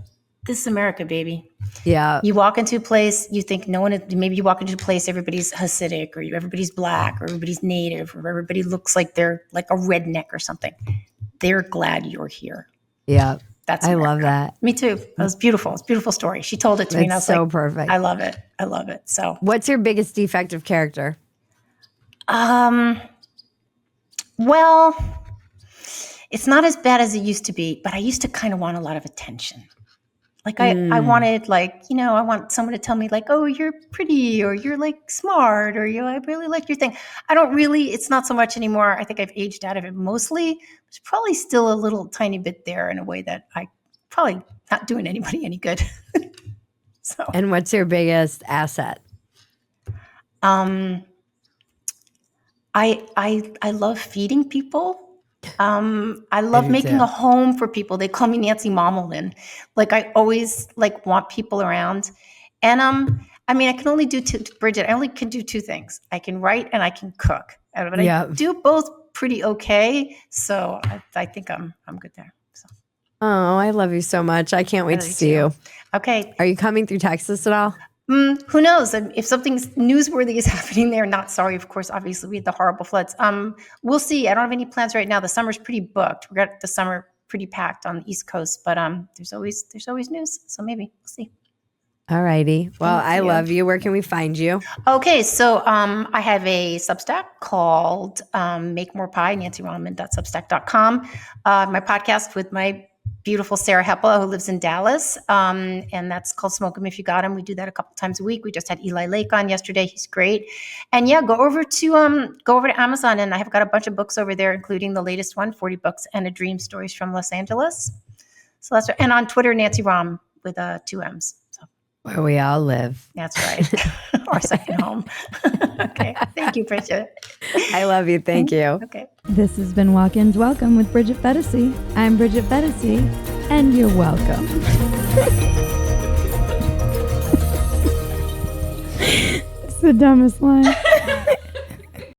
this is America, baby. Yeah. You walk into a place, you think maybe you walk into a place, everybody's Hasidic or everybody's black or everybody's Native or everybody looks like they're like a redneck or something. They're glad you're here. Yeah. That's America. I love that. Me too. That was beautiful. It's a beautiful story. She told it to me and I was so like, perfect. I love it. So what's your biggest defective character? Well, it's not as bad as it used to be, but I used to kind of want a lot of attention. Like I wanted like, I want someone to tell me like, oh, you're pretty or you're like smart or I really like your thing. It's not so much anymore. I think I've aged out of it mostly. There's probably still a little tiny bit there in a way that I probably not doing anybody any good. So. And what's your biggest asset? I love feeding people. I love making a home for people. They call me Nancy Mommelman. Like I always like want people around. And I can only do Bridget, I only can do two things. I can write and I can cook. But I do both pretty okay. So I think I'm good there. So. Oh, I love you so much. I can't wait to see you. Okay. Are you coming through Texas at all? Who knows? If something newsworthy is happening there, not sorry, of course, obviously we had the horrible floods. We'll see. I don't have any plans right now. The summer's pretty booked. We got the summer pretty packed on the East Coast, but there's always news. So maybe we'll see. All righty. Well, I love you. Where can we find you? Okay, so I have a Substack called Make More Pie, nancyrommelmann.substack.com. My podcast with my beautiful Sarah Heppel, who lives in Dallas, and that's called Smoke 'Em If You Got 'Em. We do that a couple times a week. We just had Eli Lake on yesterday. He's great. And yeah, go over to Amazon, and I have got a bunch of books over there, including the latest one, 40 Books and a Dream, Stories from Los Angeles. So that's right. And on Twitter, Nancy Rom with 2 M's. So where we all live. That's right. Our second home. Okay. Thank you, Bridget. I love you. Thank you. Okay. This has been Walk-Ins Welcome with Bridget Phetasy. I'm Bridget Phetasy, and you're welcome. It's the dumbest line.